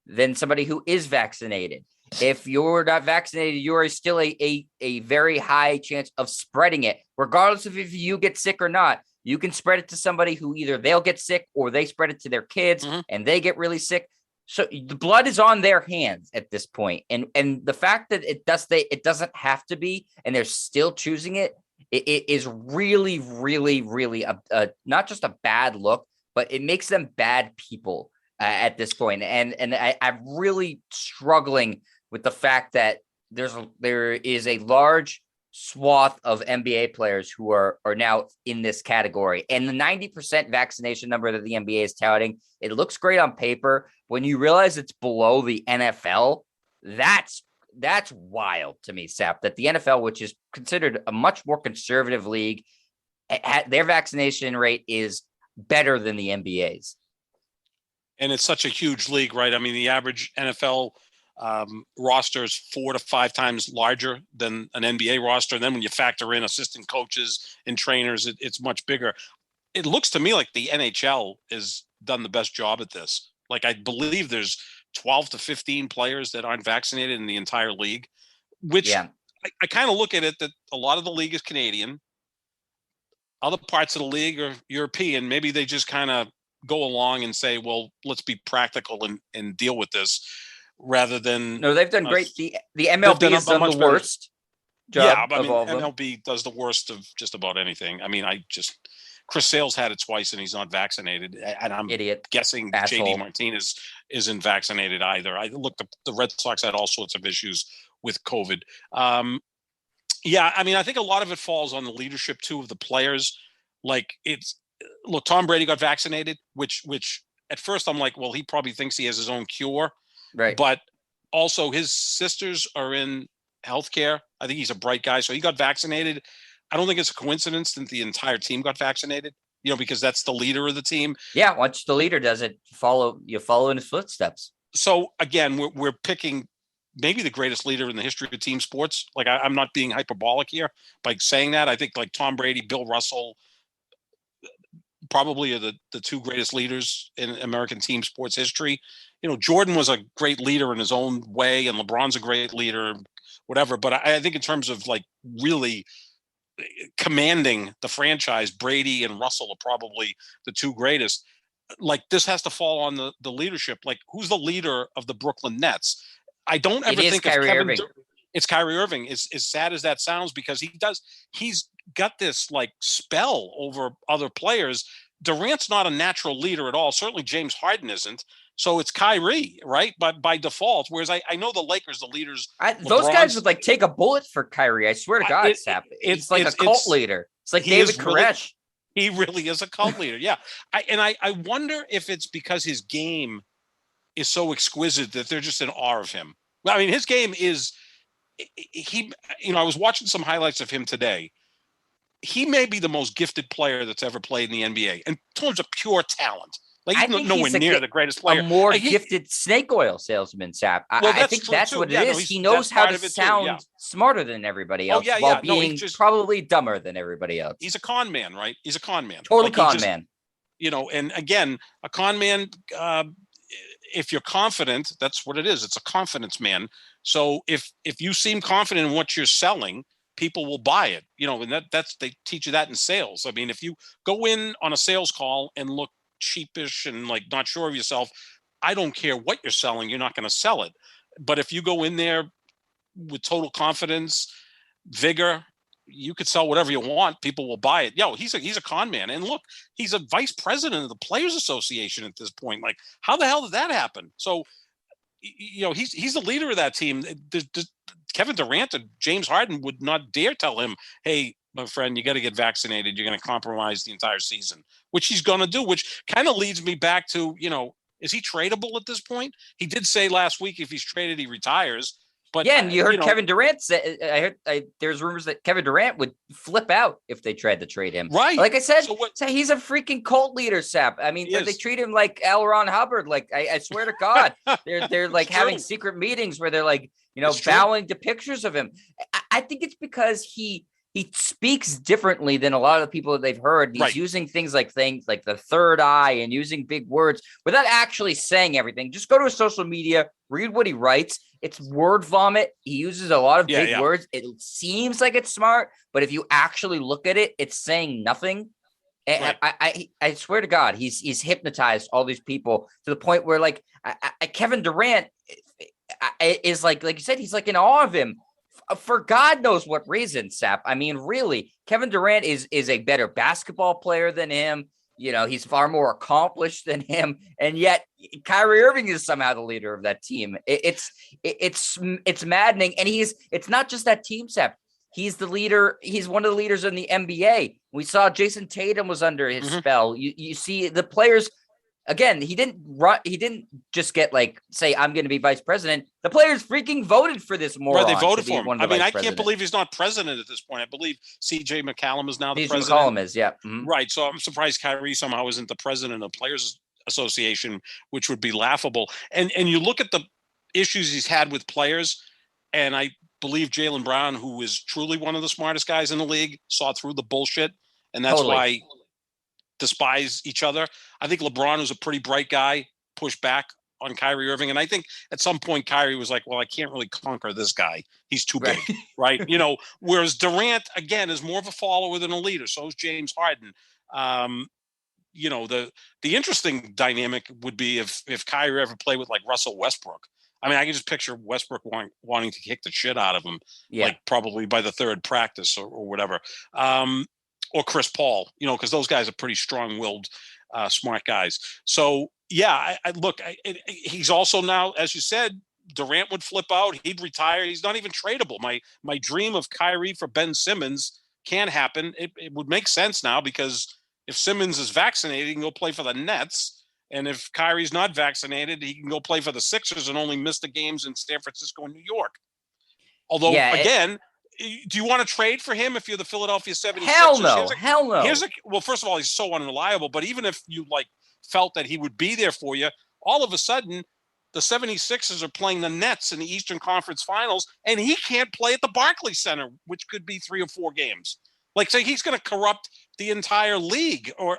than somebody who is vaccinated. If you're not vaccinated, you are still a very high chance of spreading it, regardless of if you get sick or not. You can spread it to somebody who either they'll get sick or they spread it to their kids and they get really sick. So the blood is on their hands at this point. And the fact that it doesn't have to be, and they're still choosing it is really, really, really not just a bad look, but it makes them bad people at this point. And I'm really struggling with the fact that there is a large swath of NBA players who are now in this category. And the 90% vaccination number that the NBA is touting, it looks great on paper. When you realize it's below the NFL, that's wild to me, Sap, that the NFL, which is considered a much more conservative league, their vaccination rate is better than the NBA's. And it's such a huge league, right? I mean, the average NFL roster is 4 to 5 times larger than an NBA roster. And then when you factor in assistant coaches and trainers, it's much bigger. It looks to me like the NHL has done the best job at this. Like, I believe there's 12 to 15 players that aren't vaccinated in the entire league, which I kind of look at it that a lot of the league is Canadian. Other parts of the league are European. Maybe they just kind of go along and say, well, let's be practical and deal with this, rather than they've done great. The MLB has done the worst job. Yeah, but I mean, MLB does the worst of just about anything. I mean, Chris Sale's had it twice and he's not vaccinated, and I'm guessing JD Martinez isn't vaccinated either. I looked, the Red Sox had all sorts of issues with COVID. Yeah, I mean, I think a lot of it falls on the leadership too of the players. Like, look, Tom Brady got vaccinated, which at first I'm like, well, he probably thinks he has his own cure. Right. But also his sisters are in healthcare. I think he's a bright guy. So he got vaccinated. I don't think it's a coincidence that the entire team got vaccinated, because that's the leader of the team. Yeah. Once the leader does it, you follow in his footsteps. So again, we're picking maybe the greatest leader in the history of team sports. Like, I'm not being hyperbolic here by saying that. I think like Tom Brady, Bill Russell, probably are the two greatest leaders in American team sports history. Jordan was a great leader in his own way, and LeBron's a great leader, whatever. But I think in terms of like really commanding the franchise, Brady and Russell are probably the two greatest. Like, this has to fall on the leadership. Like, who's the leader of the Brooklyn Nets? I don't ever think of Kyrie Irving. It's Kyrie Irving. As sad as that sounds, because he's got this like spell over other players. Durant's not a natural leader at all. Certainly James Harden isn't. So it's Kyrie, right? But by default, whereas I know the Lakers, the leaders, those guys would like take a bullet for Kyrie. I swear to God, Sap. It's like a cult leader. It's like David Koresh. He really is a cult leader. Yeah. I wonder if it's because his game is so exquisite that they're just in awe of him. Well, I mean, his game is, I was watching some highlights of him today. He may be the most gifted player that's ever played in the NBA in terms of pure talent. Like, he's nowhere near the greatest player. A more gifted snake oil salesman, Sap. I think that's what it is. He knows how to sound smarter than everybody else while being probably dumber than everybody else. He's a con man, right? He's a con man. Total con man. And again, a con man, if you're confident, that's what it is. It's a confidence man. So if you seem confident in what you're selling, people will buy it. And they teach you that in sales. I mean, if you go in on a sales call and look sheepish and like not sure of yourself, I don't care what you're selling, you're not going to sell it. But if you go in there with total confidence, vigor, you could sell whatever you want, people will buy it. He's a con man. And look, he's a vice president of the Players Association at this point. Like, how the hell did that happen? So he's the leader of that team. Kevin Durant and James Harden would not dare tell him, hey, my friend, you got to get vaccinated. You're going to compromise the entire season, which he's going to do, which kind of leads me back to, is he tradable at this point? He did say last week, if he's traded, he retires. But yeah, and you heard Kevin Durant say. I heard there's rumors that Kevin Durant would flip out if they tried to trade him. Right. Like I said, So he's a freaking cult leader, Sap. I mean, they treat him like L. Ron Hubbard. Like I swear to God, they're like having secret meetings where they're like, bowing to pictures of him. I think it's because he speaks differently than a lot of the people that they've heard. He's using things like the third eye and using big words without actually saying everything. Just go to his social media, read what he writes. It's word vomit. He uses a lot of big words. It seems like it's smart, but if you actually look at it, it's saying nothing. And I swear to God, he's hypnotized all these people to the point where like Kevin Durant is like you said, he's like in awe of him. For God knows what reason, Sap. I mean, really, Kevin Durant is a better basketball player than him. He's far more accomplished than him, and yet Kyrie Irving is somehow the leader of that team. It's maddening, and it's not just that team, Sap. He's the leader. He's one of the leaders in the NBA. We saw Jason Tatum was under his spell. You see the players. Again, he didn't just get say, I'm going to be vice president. The players freaking voted for this moron. Right, they voted for him. I mean, I can't believe he's not president at this point. I believe CJ McCollum is now the president. McCollum is, yeah. Mm-hmm. Right. So I'm surprised Kyrie somehow isn't the president of Players Association, which would be laughable. And you look at the issues he's had with players, and I believe Jaylen Brown, who is truly one of the smartest guys in the league, saw through the bullshit. And that's why despise each other. I think LeBron, who's a pretty bright guy, pushed back on Kyrie Irving. And I think at some point Kyrie was like, well, I can't really conquer this guy. He's too big, right? Whereas Durant, again, is more of a follower than a leader. So is James Harden. The interesting dynamic would be if Kyrie ever played with like Russell Westbrook. I mean, I can just picture Westbrook wanting to kick the shit out of him, like probably by the third practice or whatever. Or Chris Paul, because those guys are pretty strong-willed, smart guys. So, yeah, he's also now, as you said, Durant would flip out. He'd retire. He's not even tradable. My dream of Kyrie for Ben Simmons can't happen. It would make sense now because if Simmons is vaccinated, he can go play for the Nets. And if Kyrie's not vaccinated, he can go play for the Sixers and only miss the games in San Francisco and New York. Although, again, do you want to trade for him if you're the Philadelphia 76ers? Hell no. Well, first of all, he's so unreliable. But even if you felt that he would be there for you, all of a sudden, the 76ers are playing the Nets in the Eastern Conference Finals, and he can't play at the Barclays Center, which could be 3 or 4 games. Say he's going to corrupt the entire league, or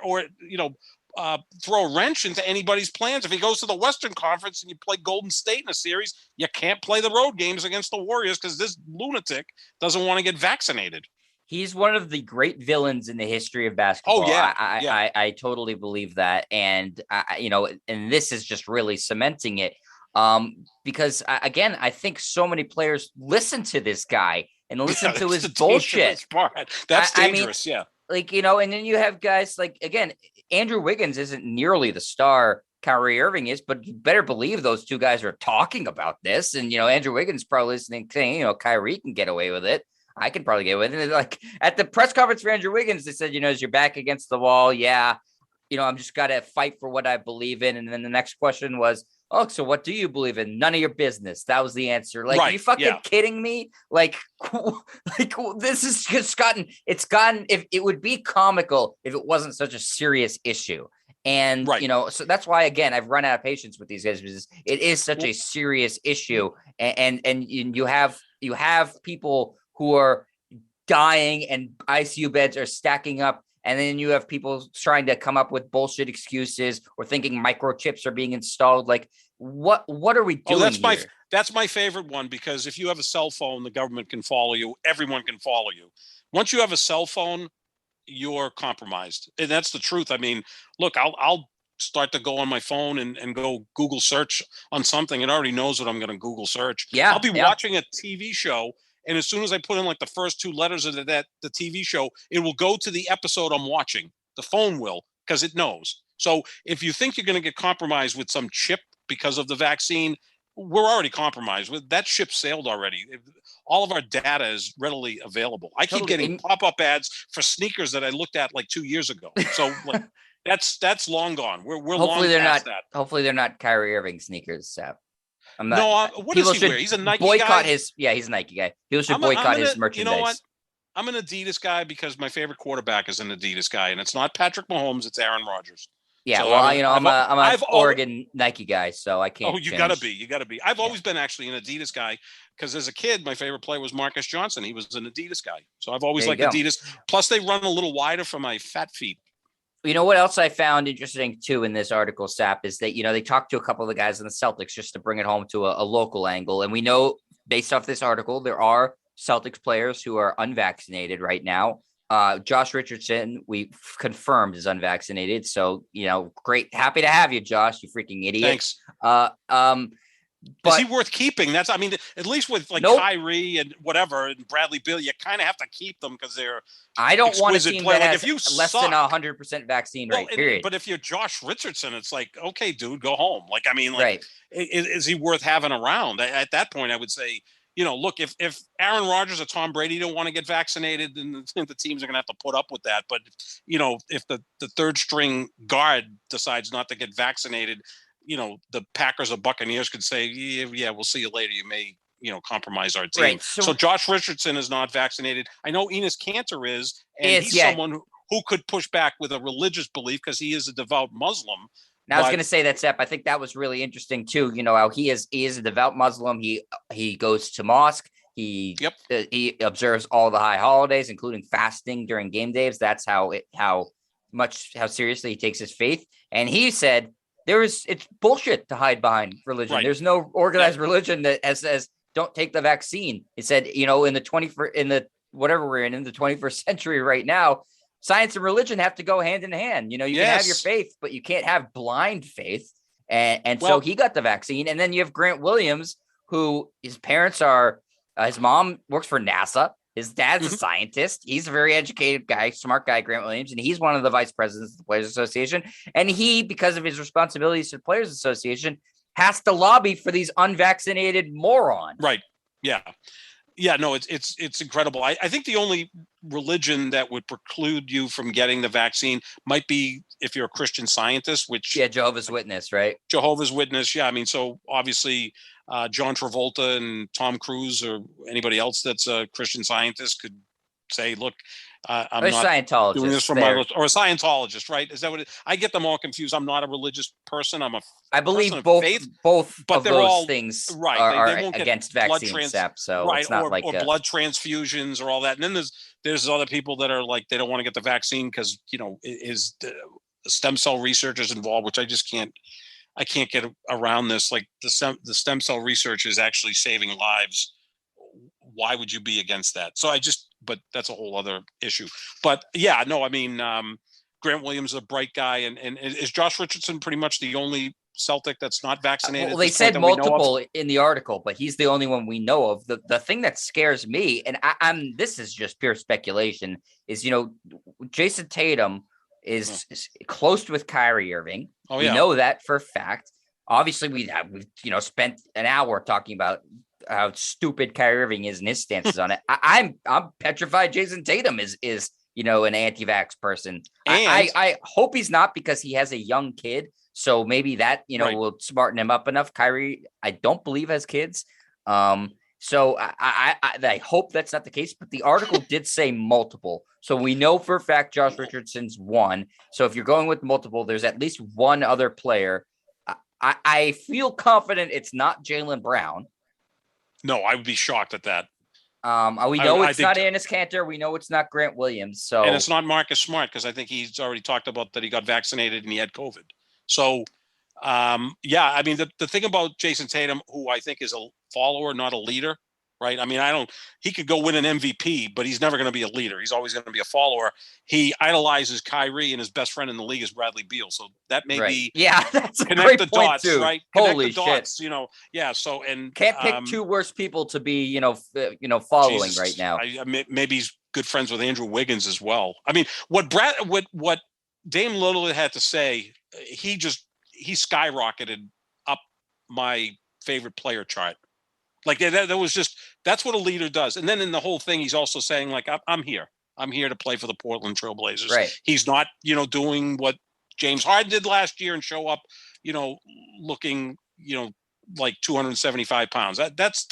throw a wrench into anybody's plans. If he goes to the Western Conference and you play Golden State in a series, you can't play the road games against the Warriors because this lunatic doesn't want to get vaccinated. He's one of the great villains in the history of basketball. Oh, yeah. I totally believe that. And, and this is just really cementing it. Because, again, I think so many players listen to this guy and listen to his bullshit. That's dangerous, yeah. And then you have guys again, Andrew Wiggins isn't nearly the star Kyrie Irving is, but you better believe those two guys are talking about this. And, Andrew Wiggins probably listening, saying, Kyrie can get away with it. I can probably get away with it. And at the press conference for Andrew Wiggins, they said, is your back against the wall? Yeah. I'm just got to fight for what I believe in. And then the next question was, oh, so what do you believe in? None of your business. That was the answer. Are you fucking kidding me? This is just gotten, if it would be comical if it wasn't such a serious issue. And, so that's why, again, I've run out of patience with these guys because it is such a serious issue. And you have people who are dying and ICU beds are stacking up. And then you have people trying to come up with bullshit excuses or thinking microchips are being installed. What are we doing here? That's my favorite one, because if you have a cell phone, the government can follow you. Everyone can follow you. Once you have a cell phone, you're compromised. And that's the truth. I mean, look, I'll start to go on my phone and go Google search on something. It already knows what I'm going to Google search. Yeah. I'll be watching a TV show, and as soon as I put in the first 2 letters of the TV show, it will go to the episode I'm watching. The phone will, because it knows. So if you think you're going to get compromised with some chip because of the vaccine, we're already compromised. That ship sailed already. All of our data is readily available. I keep getting pop-up ads for sneakers that I looked at 2 years ago. So that's long gone. We're long past that. Hopefully they're not Kyrie Irving sneakers, Sap. I'm not. No, what does People he should wear? He's a Nike boycott guy. his. Yeah, he's a Nike guy. People should I'm boycott gonna, his you know what? merchandise. I'm an Adidas guy because my favorite quarterback is an Adidas guy, and it's not Patrick Mahomes, it's Aaron Rodgers. Yeah, So well, I'm an I've always, Oregon Nike guy, so I oh, can't you gotta change. be, you gotta be. I've always been actually an Adidas guy because as a kid, my favorite player was Marcus Johnson. He was an Adidas guy, so I've always There you liked go. Adidas. Plus, they run a little wider for my fat feet. You know what else I found interesting too in this article, Sap, is that they talked to a couple of the guys in the Celtics just to bring it home to a local angle, and we know based off this article there are Celtics players who are unvaccinated right now. Josh Richardson, we confirmed is unvaccinated, so great, happy to have you, Josh. You freaking idiot. Thanks. But is he worth keeping? That's, I mean, at least with like nope. Kyrie and whatever and Bradley Beal, you kind of have to keep them because they're. I don't want a team that has if you less than 100% vaccine rate. Period. But if you're Josh Richardson, it's like, okay, dude, go home. Like, I mean, like, right. is he worth having around? At that point, I would say, look, if Aaron Rodgers or Tom Brady don't want to get vaccinated, then the teams are going to have to put up with that. But if the third string guard decides not to get vaccinated, the Packers or Buccaneers could say, yeah, we'll see you later. You may, compromise our team. Right. So Josh Richardson is not vaccinated. I know Enes Kanter is, and he's someone who could push back with a religious belief because he is a devout Muslim. Now, I was going to say that, Sep. I think that was really interesting too. How he is a devout Muslim. He goes to mosque. He observes all the high holidays, including fasting during game days. That's how seriously he takes his faith. And he said it's bullshit to hide behind religion. Right. There's no organized religion that says don't take the vaccine. He said, in the 21st century right now, science and religion have to go hand in hand. You can have your faith, but you can't have blind faith. And so he got the vaccine. And then you have Grant Williams, who his parents are, his mom works for NASA. His dad's a scientist. He's a very educated guy, smart guy, Grant Williams, and he's one of the vice presidents of the Players Association. And he, because of his responsibilities to the Players Association, has to lobby for these unvaccinated morons. Right. Yeah. Yeah. No, it's incredible. I think the only religion that would preclude you from getting the vaccine might be if you're a Christian Scientist, which Jehovah's Witness, right? Jehovah's Witness. Yeah. I mean, so obviously John Travolta and Tom Cruise or anybody else that's a Christian Scientist could say, look, I'm not Scientologist doing this or a Scientologist, right? Is that what I get them all confused? I'm not a religious person. I believe both but of those things are they won't against vaccine step. So right, it's not or blood transfusions or all that. And then there's other people that are like, they don't want to get the vaccine because, is the stem cell research is involved, which I can't get around this. Like the stem cell research is actually saving lives. Why would you be against that? So but that's a whole other issue. But yeah, no, I mean, Grant Williams is a bright guy. And is Josh Richardson pretty much the only Celtic that's not vaccinated? Well, they said multiple in the article, but he's the only one we know of. The thing that scares me, and this is just pure speculation, is, Jason Tatum is close with Kyrie Irving. Oh, we know that for a fact. Obviously, we've spent an hour talking about how stupid Kyrie Irving is and his stances on it. I'm petrified Jason Tatum is an anti-vax person. I hope he's not, because he has a young kid. So maybe that, will smarten him up enough. Kyrie, I don't believe has kids. So I hope that's not the case, but the article did say multiple. So we know for a fact Josh Richardson's one. So if you're going with multiple, there's at least one other player. I feel confident it's not Jaylen Brown. No, I would be shocked at that. We know it's not Enes Kanter. We know it's not Grant Williams. And it's not Marcus Smart, because I think he's already talked about that he got vaccinated and he had COVID. So, I mean, the thing about Jason Tatum, who I think is a follower, not a leader, right? I mean, he could go win an MVP, but he's never going to be a leader. He's always going to be a follower. He idolizes Kyrie, and his best friend in the league is Bradley Beal. So that may be, that's a connect great the point dots, too. right? Holy connect the dots, shit. So, and can't pick two worse people to be, following Jesus, right now. Maybe he's good friends with Andrew Wiggins as well. I mean, what Dame Lillard had to say, he skyrocketed up my favorite player chart. Like that was that's what a leader does. And then in the whole thing, he's also saying, like, I'm here to play for the Portland Trailblazers. Right. He's not, doing what James Harden did last year and show up, looking, like 275 pounds. That's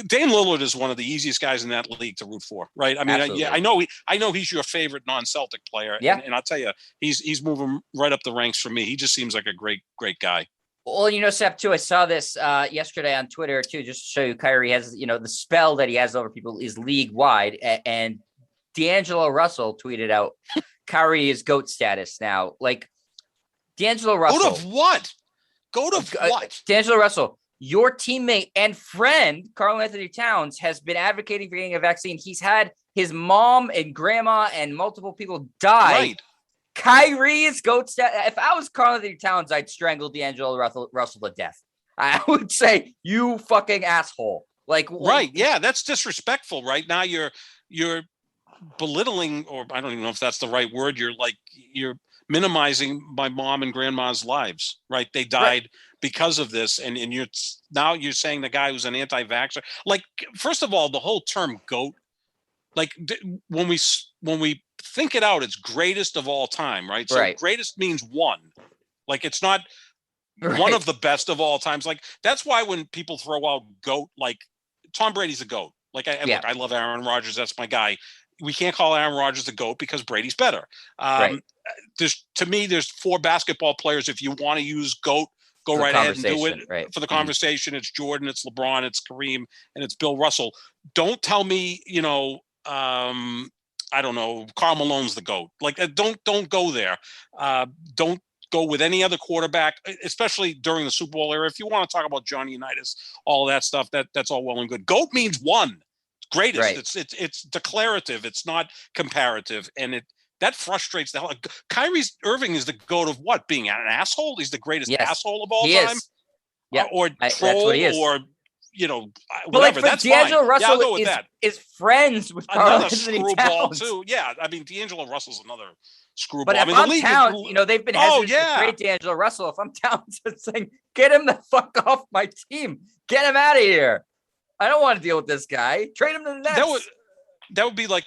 Dame Lillard is one of the easiest guys in that league to root for, right? I mean, I know he's your favorite non-Celtic player, and I'll tell you, he's moving right up the ranks for me. He just seems like a great guy. Well, Sep, too, I saw this yesterday on Twitter, too, just to show you Kyrie has, the spell that he has over people is league-wide. And D'Angelo Russell tweeted out, Kyrie is GOAT status now. Like, D'Angelo Russell. GOAT of what? GOAT of what? D'Angelo Russell, your teammate and friend, Karl-Anthony Towns, has been advocating for getting a vaccine. He's had his mom and grandma and multiple people die. Right. Kyrie is GOAT status. If I was Karl-Anthony Towns, I'd strangle D'Angelo Russell to death. I would say, you fucking asshole. Like, right. Yeah, that's disrespectful. Right now, you're belittling, or I don't even know if that's the right word. You're minimizing my mom and grandma's lives, right? They died because of this. And you're saying the guy who's an anti-vaxxer. Like, first of all, the whole term GOAT, like when we think it out, it's greatest of all time, right? So greatest means one. Like, it's not one of the best of all times. Like, that's why when people throw out GOAT, like Tom Brady's a GOAT. Like, look, I love Aaron Rodgers. That's my guy. We can't call Aaron Rodgers the GOAT because Brady's better. There's 4 basketball players. If you want to use GOAT, go right ahead and do it for the conversation. It's Jordan, it's LeBron, it's Kareem, and it's Bill Russell. Don't tell me, I don't know, Karl Malone's the GOAT. Like, don't go there. Don't go with any other quarterback, especially during the Super Bowl era. If you want to talk about Johnny Unitas, all that stuff, that's all well and good. GOAT means one. Greatest. It's declarative. It's not comparative, and that frustrates the hell. Kyrie Irving is the GOAT of what? Being an asshole. He's the greatest asshole of all time. Or troll, or whatever. That's D'Angelo fine. Russell I'll go with that. Is friends with another screwball too. Yeah, I mean, D'Angelo Russell's another screwball. But if I'm Towns, they've been hesitant to trade D'Angelo Russell. If I'm Towns, it's saying, get him the fuck off my team. Get him out of here. I don't want to deal with this guy. Trade him to the Nets. That would be like,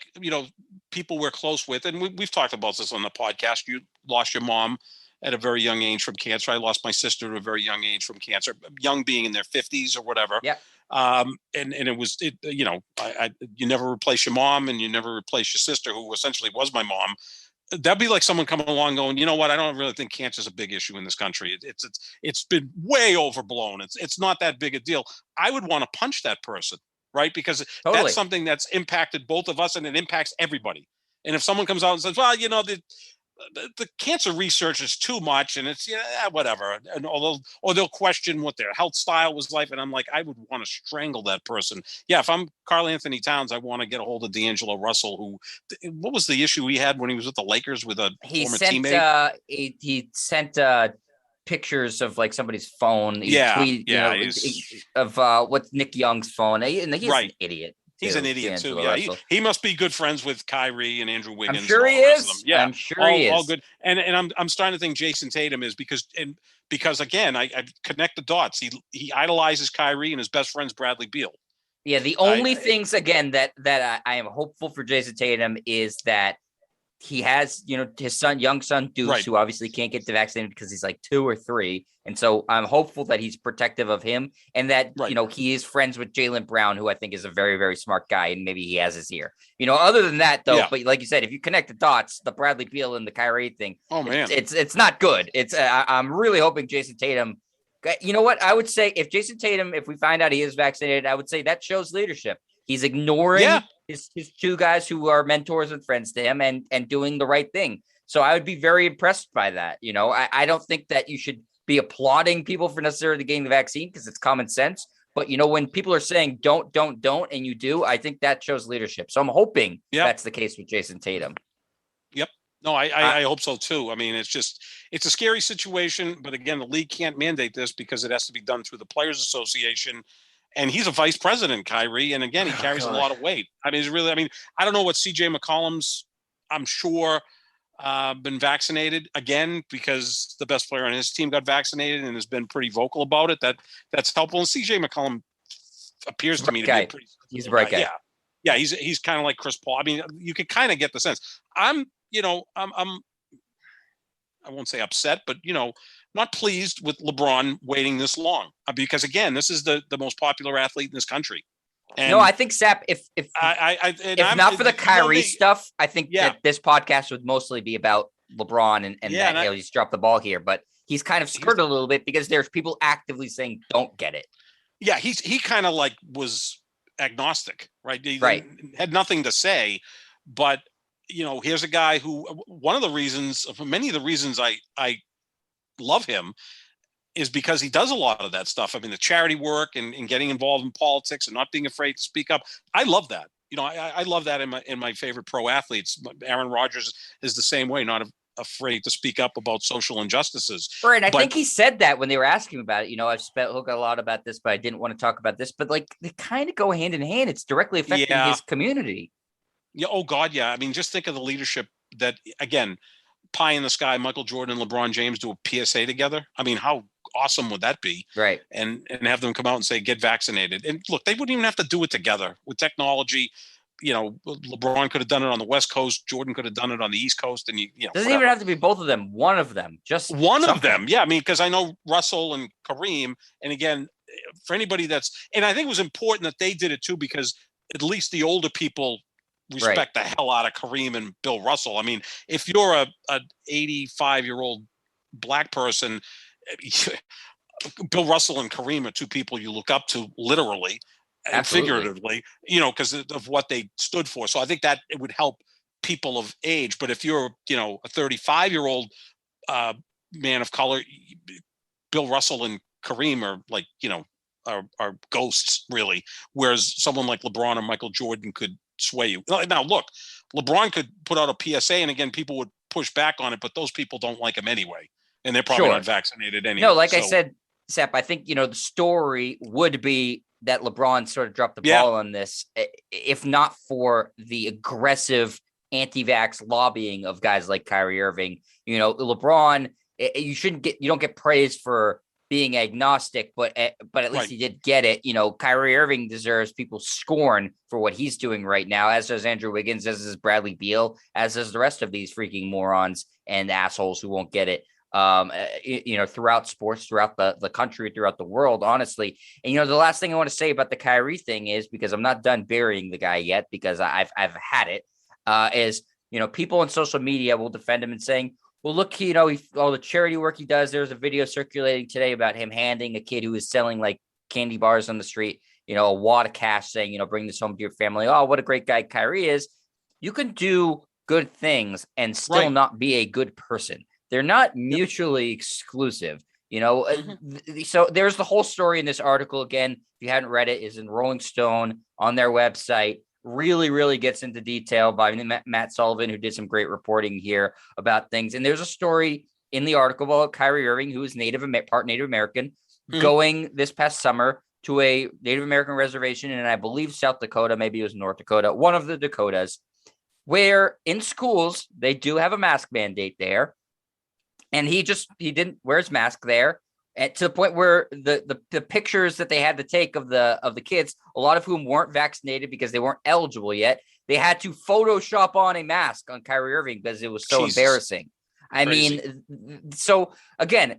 people we're close with. And we've talked about this on the podcast. You lost your mom at a very young age from cancer. I lost my sister at a very young age from cancer, young being in their 50s or whatever. Yeah. And it was, you never replace your mom and you never replace your sister, who essentially was my mom. That'd be like someone coming along going, you know what? I don't really think cancer is a big issue in this country. It's been way overblown. It's not that big a deal. I would want to punch that person, right? Because that's something that's impacted both of us, and it impacts everybody. And if someone comes out and says, well, the cancer research is too much, and it's whatever, and or they'll question what their health style was like, and I'm like, I would want to strangle that person. Yeah, if I'm Karl-Anthony Towns, I want to get a hold of D'Angelo Russell. What was the issue he had when he was with the Lakers with a former teammate? He sent pictures of like somebody's phone. Of what's Nick Young's phone, and he's an idiot. He's an idiot too. Yeah, he must be good friends with Kyrie and Andrew Wiggins. I'm sure he is. Yeah, I'm sure he is. All good. And I'm starting to think Jason Tatum is because again, I connect the dots. He idolizes Kyrie, and his best friend's Bradley Beal. Yeah, the only things again that I am hopeful for Jason Tatum is that he has, his young son Deuce, who obviously can't get the vaccine because he's like 2 or 3. And so I'm hopeful that he's protective of him, and that, he is friends with Jaylen Brown, who I think is a very, very smart guy, and maybe he has his ear. Other than that, though, but like you said, if you connect the dots, the Bradley Beal and the Kyrie thing, it's not good. I'm really hoping Jason Tatum, you know what? I would say if we find out he is vaccinated, I would say that shows leadership. He's ignoring his 2 guys who are mentors and friends to him, and doing the right thing. So I would be very impressed by that. I don't think that you should be applauding people for necessarily getting the vaccine, because it's common sense. But, when people are saying don't, and you do, I think that shows leadership. So I'm hoping that's the case with Jason Tatum. Yep. No, I hope so too. I mean, it's a scary situation. But again, the league can't mandate this because it has to be done through the Players Association. And he's a vice president, Kyrie. And again, he carries a lot of weight. I mean, I don't know what CJ McCollum's, I'm sure, been vaccinated again, because the best player on his team got vaccinated and has been pretty vocal about it. That's helpful. And CJ McCollum appears to me to be a pretty, he's a bright guy. Yeah. He's kind of like Chris Paul. I mean, you could kind of get the sense. I won't say upset, but not pleased with LeBron waiting this long, because again, this is the most popular athlete in this country. And no, I think Sap, if not for the Kyrie stuff, I think that this podcast would mostly be about LeBron and that he's dropped the ball here. But he's kind of skirted a little bit because there's people actively saying don't get it. Yeah, he kind of like was agnostic, right? He had nothing to say, but here's a guy who many of the reasons I love him is because he does a lot of that stuff. I mean, the charity work and getting involved in politics and not being afraid to speak up. I love that. I love that in my favorite pro athletes. Aaron Rodgers is the same way, not afraid to speak up about social injustices. Right. I think he said that when they were asking him about it. I've spoken a lot about this, but I didn't want to talk about this. But like they kind of go hand in hand. It's directly affecting his community. Yeah. Oh God. Yeah. I mean, just think of the leadership that, again, pie in the sky, Michael Jordan and LeBron James do a PSA together. I mean, how awesome would that be? Right. And have them come out and say, get vaccinated. And look, they wouldn't even have to do it together with technology. LeBron could have done it on the West Coast. Jordan could have done it on the East Coast. And doesn't even have to be both of them. One of them, just one of them. Yeah. I mean, because I know Russell and Kareem, and again, for anybody and I think it was important that they did it too, because at least the older people respect the hell out of Kareem and Bill Russell. I mean, if you're a 85-year-old black person, Bill Russell and Kareem are two people you look up to literally and figuratively, because of what they stood for. So I think that it would help people of age. But if you're, a 35-year-old man of color, Bill Russell and Kareem are like, are ghosts really. Whereas someone like LeBron or Michael Jordan could sway you. Now, look, LeBron could put out a PSA, and again, people would push back on it, but those people don't like him anyway, and they're probably not vaccinated anyway. No, like I said, Sep, I think the story would be that LeBron sort of dropped the ball on this, if not for the aggressive anti-vax lobbying of guys like Kyrie Irving. LeBron, you don't get praise for being agnostic, but at least he did get it. Kyrie Irving deserves people's scorn for what he's doing right now, as does Andrew Wiggins, as does Bradley Beal, as does the rest of these freaking morons and assholes who won't get it. Throughout sports, throughout the country, throughout the world, honestly. And the last thing I want to say about the Kyrie thing is, because I'm not done burying the guy yet, because I've had it, is people on social media will defend him and saying, well, look, all the charity work he does. There's a video circulating today about him handing a kid who was selling like candy bars on the street, a wad of cash, saying, bring this home to your family. Oh, what a great guy Kyrie is. You can do good things and still not be a good person. They're not mutually exclusive, So there's the whole story in this article. Again, if you haven't read it, is in Rolling Stone on their website. Really, really gets into detail by Matt Sullivan, who did some great reporting here about things. And there's a story in the article about Kyrie Irving, who is part Native American, going this past summer to a Native American reservation in, I believe, South Dakota, maybe it was North Dakota, one of the Dakotas, where in schools, they do have a mask mandate there. And he didn't wear his mask there. And to the point where the pictures that they had to take of the kids, a lot of whom weren't vaccinated because they weren't eligible yet, they had to Photoshop on a mask on Kyrie Irving because it was so embarrassing. I mean, so again,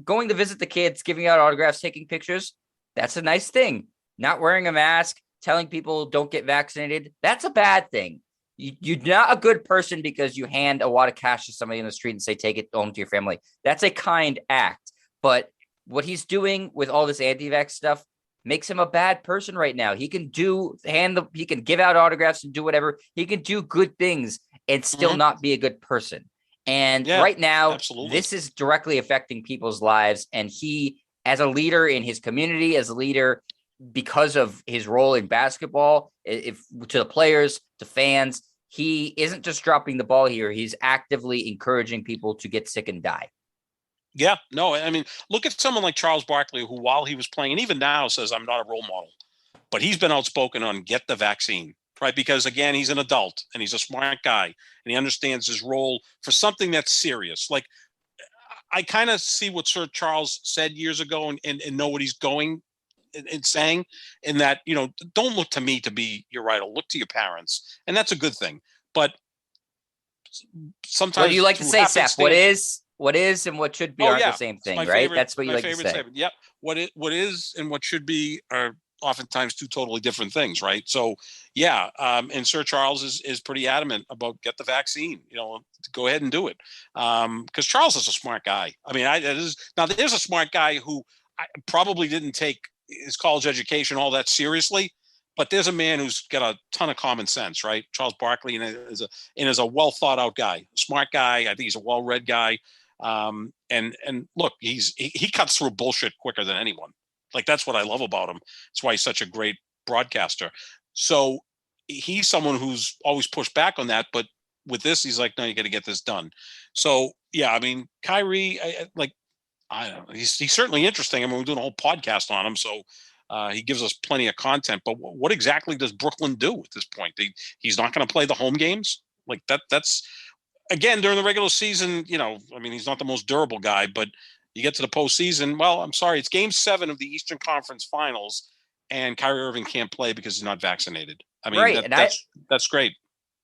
going to visit the kids, giving out autographs, taking pictures, that's a nice thing. Not wearing a mask, telling people don't get vaccinated, that's a bad thing. You're not a good person because you hand a wad of cash to somebody in the street and say, take it home to your family. That's a kind act. But what he's doing with all this anti-vax stuff makes him a bad person right now. He can he can give out autographs and do whatever. He can do good things and still not be a good person. And right now, this is directly affecting people's lives. And he, as a leader in his community, as a leader because of his role in basketball, to the players, to fans, he isn't just dropping the ball here. He's actively encouraging people to get sick and die. Yeah, no, I mean, look at someone like Charles Barkley, who while he was playing, and even now says, I'm not a role model, but he's been outspoken on get the vaccine, right? Because again, he's an adult and he's a smart guy and he understands his role for something that's serious. Like, I kind of see what Sir Charles said years ago and know what he's going and saying, in that, don't look to me to be your idol, look to your parents. And that's a good thing. But sometimes what do you like to say, Seth? What is what is and what should be Oh aren't the yeah, same it's thing, right? That's what you my like to favorite say. statement. Yep. What is and what should be are oftentimes two totally different things, right? So yeah, and Sir Charles is pretty adamant about get the vaccine. Go ahead and do it, because Charles is a smart guy. I mean, there's a smart guy who probably didn't take his college education all that seriously. But there's a man who's got a ton of common sense, right? Charles Barkley, and is a well thought out guy, smart guy. I think he's a well read guy. And look, he cuts through bullshit quicker than anyone. Like, that's what I love about him. That's why he's such a great broadcaster. So he's someone who's always pushed back on that, but with this, he's like, no, you got to get this done. So yeah, I mean, Kyrie, I don't know. He's certainly interesting. I mean, we're doing a whole podcast on him, so he gives us plenty of content. But what exactly does Brooklyn do at this point? He's not going to play the home games like that. That's again during the regular season. I mean, he's not the most durable guy, but you get to the postseason. Well, I'm sorry, it's Game 7 of the Eastern Conference Finals, and Kyrie Irving can't play because he's not vaccinated. I mean, Right. that's great.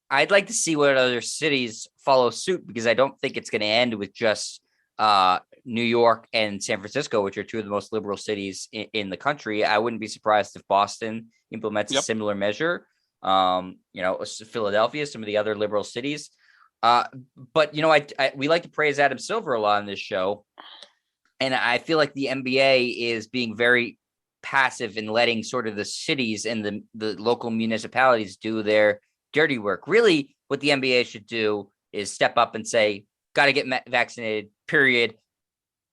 I'd like to see what other cities follow suit, because I don't think it's going to end with just New York and San Francisco, which are two of the most liberal cities in the country. I wouldn't be surprised if Boston implements a similar measure. Philadelphia, some of the other liberal cities. But we like to praise Adam Silver a lot on this show, and I feel like the NBA is being very passive in letting sort of the cities and the local municipalities do their dirty work. Really, what the NBA should do is step up and say, got to get vaccinated, period,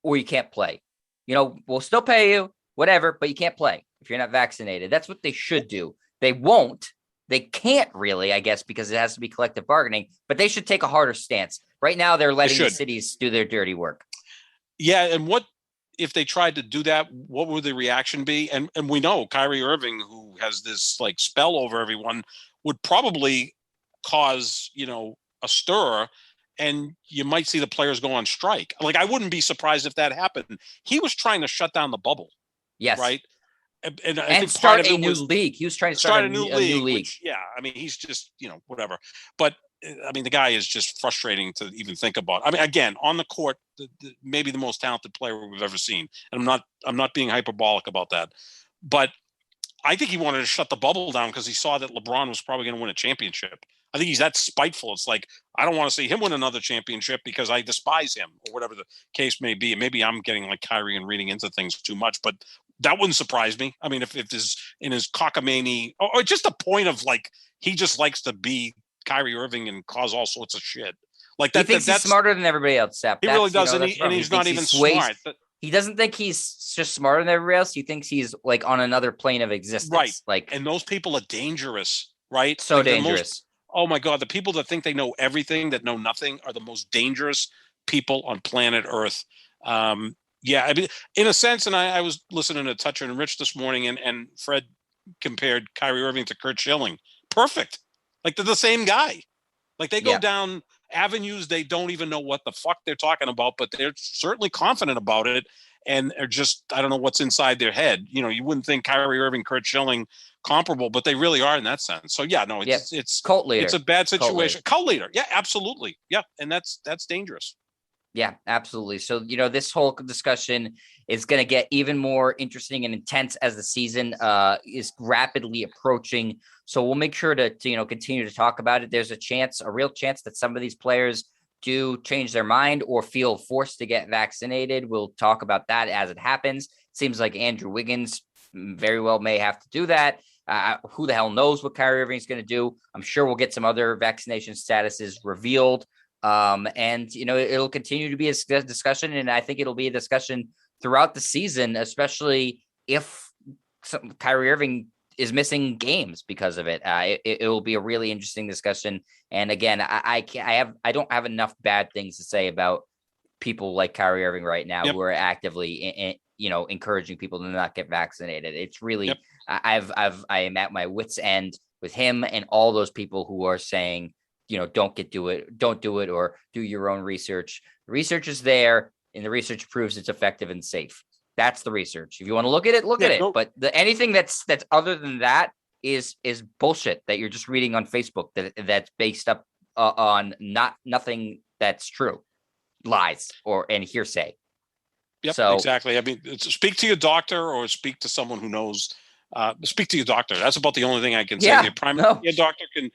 or you can't play. We'll still pay you, whatever, but you can't play if you're not vaccinated. That's what they should do. They won't. They can't really, I guess, because it has to be collective bargaining, but they should take a harder stance. Right now, they're letting the cities do their dirty work. Yeah, and what if they tried to do that? What would the reaction be? And we know Kyrie Irving, who has this like spell over everyone, would probably cause a stir, and you might see the players go on strike. Like, I wouldn't be surprised if that happened. He was trying to shut down the bubble. Yes. Right. And I think start part of a new league. He was trying to start a new league. Which, yeah, I mean, he's just, whatever. But I mean, the guy is just frustrating to even think about. I mean, again, on the court, maybe the most talented player we've ever seen. And I'm not being hyperbolic about that. But I think he wanted to shut the bubble down because he saw that LeBron was probably going to win a championship. I think he's that spiteful. It's like, I don't want to see him win another championship because I despise him, or whatever the case may be. And maybe I'm getting like Kyrie and reading into things too much, but that wouldn't surprise me. I mean, if this in his cockamamie, or just a point of like, he just likes to be Kyrie Irving and cause all sorts of shit. Like that. He thinks he's smarter than everybody else, Sap. He really does, and he's not even smart. He doesn't think he's just smarter than everybody else. He thinks he's like on another plane of existence. Right. Like, and those people are dangerous, right? So like dangerous. Oh my God, the people that think they know everything, that know nothing, are the most dangerous people on planet Earth. Yeah, I mean, in a sense, and I was listening to Toucher and Rich this morning, and Fred compared Kyrie Irving to Kurt Schilling. Perfect. Like, they're the same guy. Like, they go down avenues they don't even know what the fuck they're talking about, but they're certainly confident about it, and are just, I don't know what's inside their head. You wouldn't think Kyrie Irving, Kurt Schilling comparable, but they really are in that sense. So yeah, no, it's cult leader. It's a bad situation. Cult leader. Yeah, absolutely. Yeah, and that's dangerous. Yeah, absolutely. So, this whole discussion is going to get even more interesting and intense as the season is rapidly approaching. So we'll make sure to continue to talk about it. There's a real chance that some of these players do change their mind or feel forced to get vaccinated. We'll talk about that as it happens. Seems like Andrew Wiggins very well may have to do that. Who the hell knows what Kyrie Irving is going to do? I'm sure we'll get some other vaccination statuses revealed. And it'll continue to be a discussion, and I think it'll be a discussion throughout the season, especially if Kyrie Irving is missing games because of it. It will be a really interesting discussion. And again, I don't have enough bad things to say about people like Kyrie Irving right now who are actively encouraging people to not get vaccinated. It's really I am at my wit's end with him and all those people who are saying, don't do it, or do your own research. The research is there, and the research proves it's effective and safe. That's the research. If you want to look at it, look at it. But anything that's other than that is bullshit that you're just reading on Facebook that's based up on nothing that's true. lies and hearsay. Yep, So exactly. I mean, speak to your doctor or speak to someone who knows. Speak to your doctor. That's about the only thing I can say. Your primary care doctor can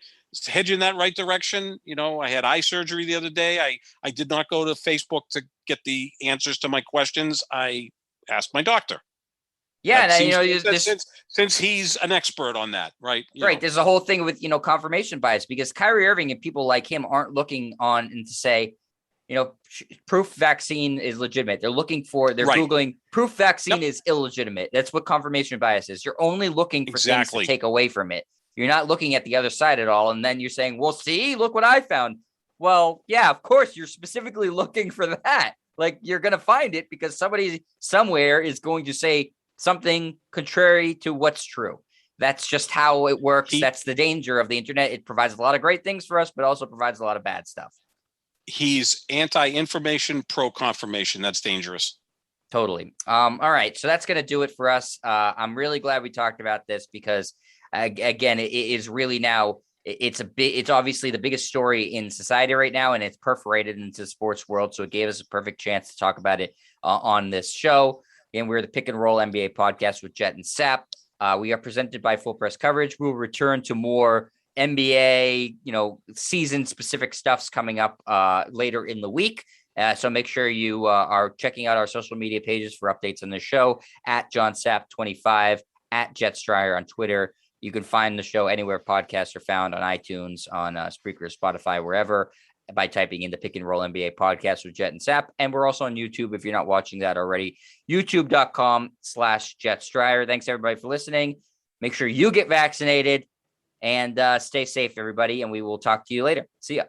head you in that right direction. I had eye surgery the other day. I did not go to Facebook to get the answers to my questions. I asked my doctor. Yeah, and since he's an expert on that, right? Right. There's a whole thing with, confirmation bias, because Kyrie Irving and people like him aren't looking on and to say, proof vaccine is legitimate. They're Googling proof vaccine is illegitimate. That's what confirmation bias is. You're only looking for things to take away from it. You're not looking at the other side at all. And then you're saying, well, see, look what I found. Well, yeah, of course, you're specifically looking for that. Like, you're going to find it because somebody somewhere is going to say something contrary to what's true. That's just how it works. That's the danger of the internet. It provides a lot of great things for us, but also provides a lot of bad stuff. He's anti-information, pro-confirmation. That's dangerous. Totally. All right. So that's going to do it for us. I'm really glad we talked about this because, again, it is really now, it's obviously the biggest story in society right now, and it's perforated into the sports world. So it gave us a perfect chance to talk about it on this show. And we're the Pick and Roll NBA podcast with Jet and Sap. We are presented by Full Press Coverage. We'll return to more NBA, season specific stuffs coming up later in the week. So make sure you are checking out our social media pages for updates on the show at JohnSap25, at JetStryer on Twitter. You can find the show anywhere podcasts are found, on iTunes, on Spreaker, Spotify, wherever, by typing in the Pick and Roll NBA podcast with Jet and Sap. And we're also on YouTube if you're not watching that already, youtube.com/JetStryer. Thanks everybody for listening. Make sure you get vaccinated and stay safe, everybody. And we will talk to you later. See ya.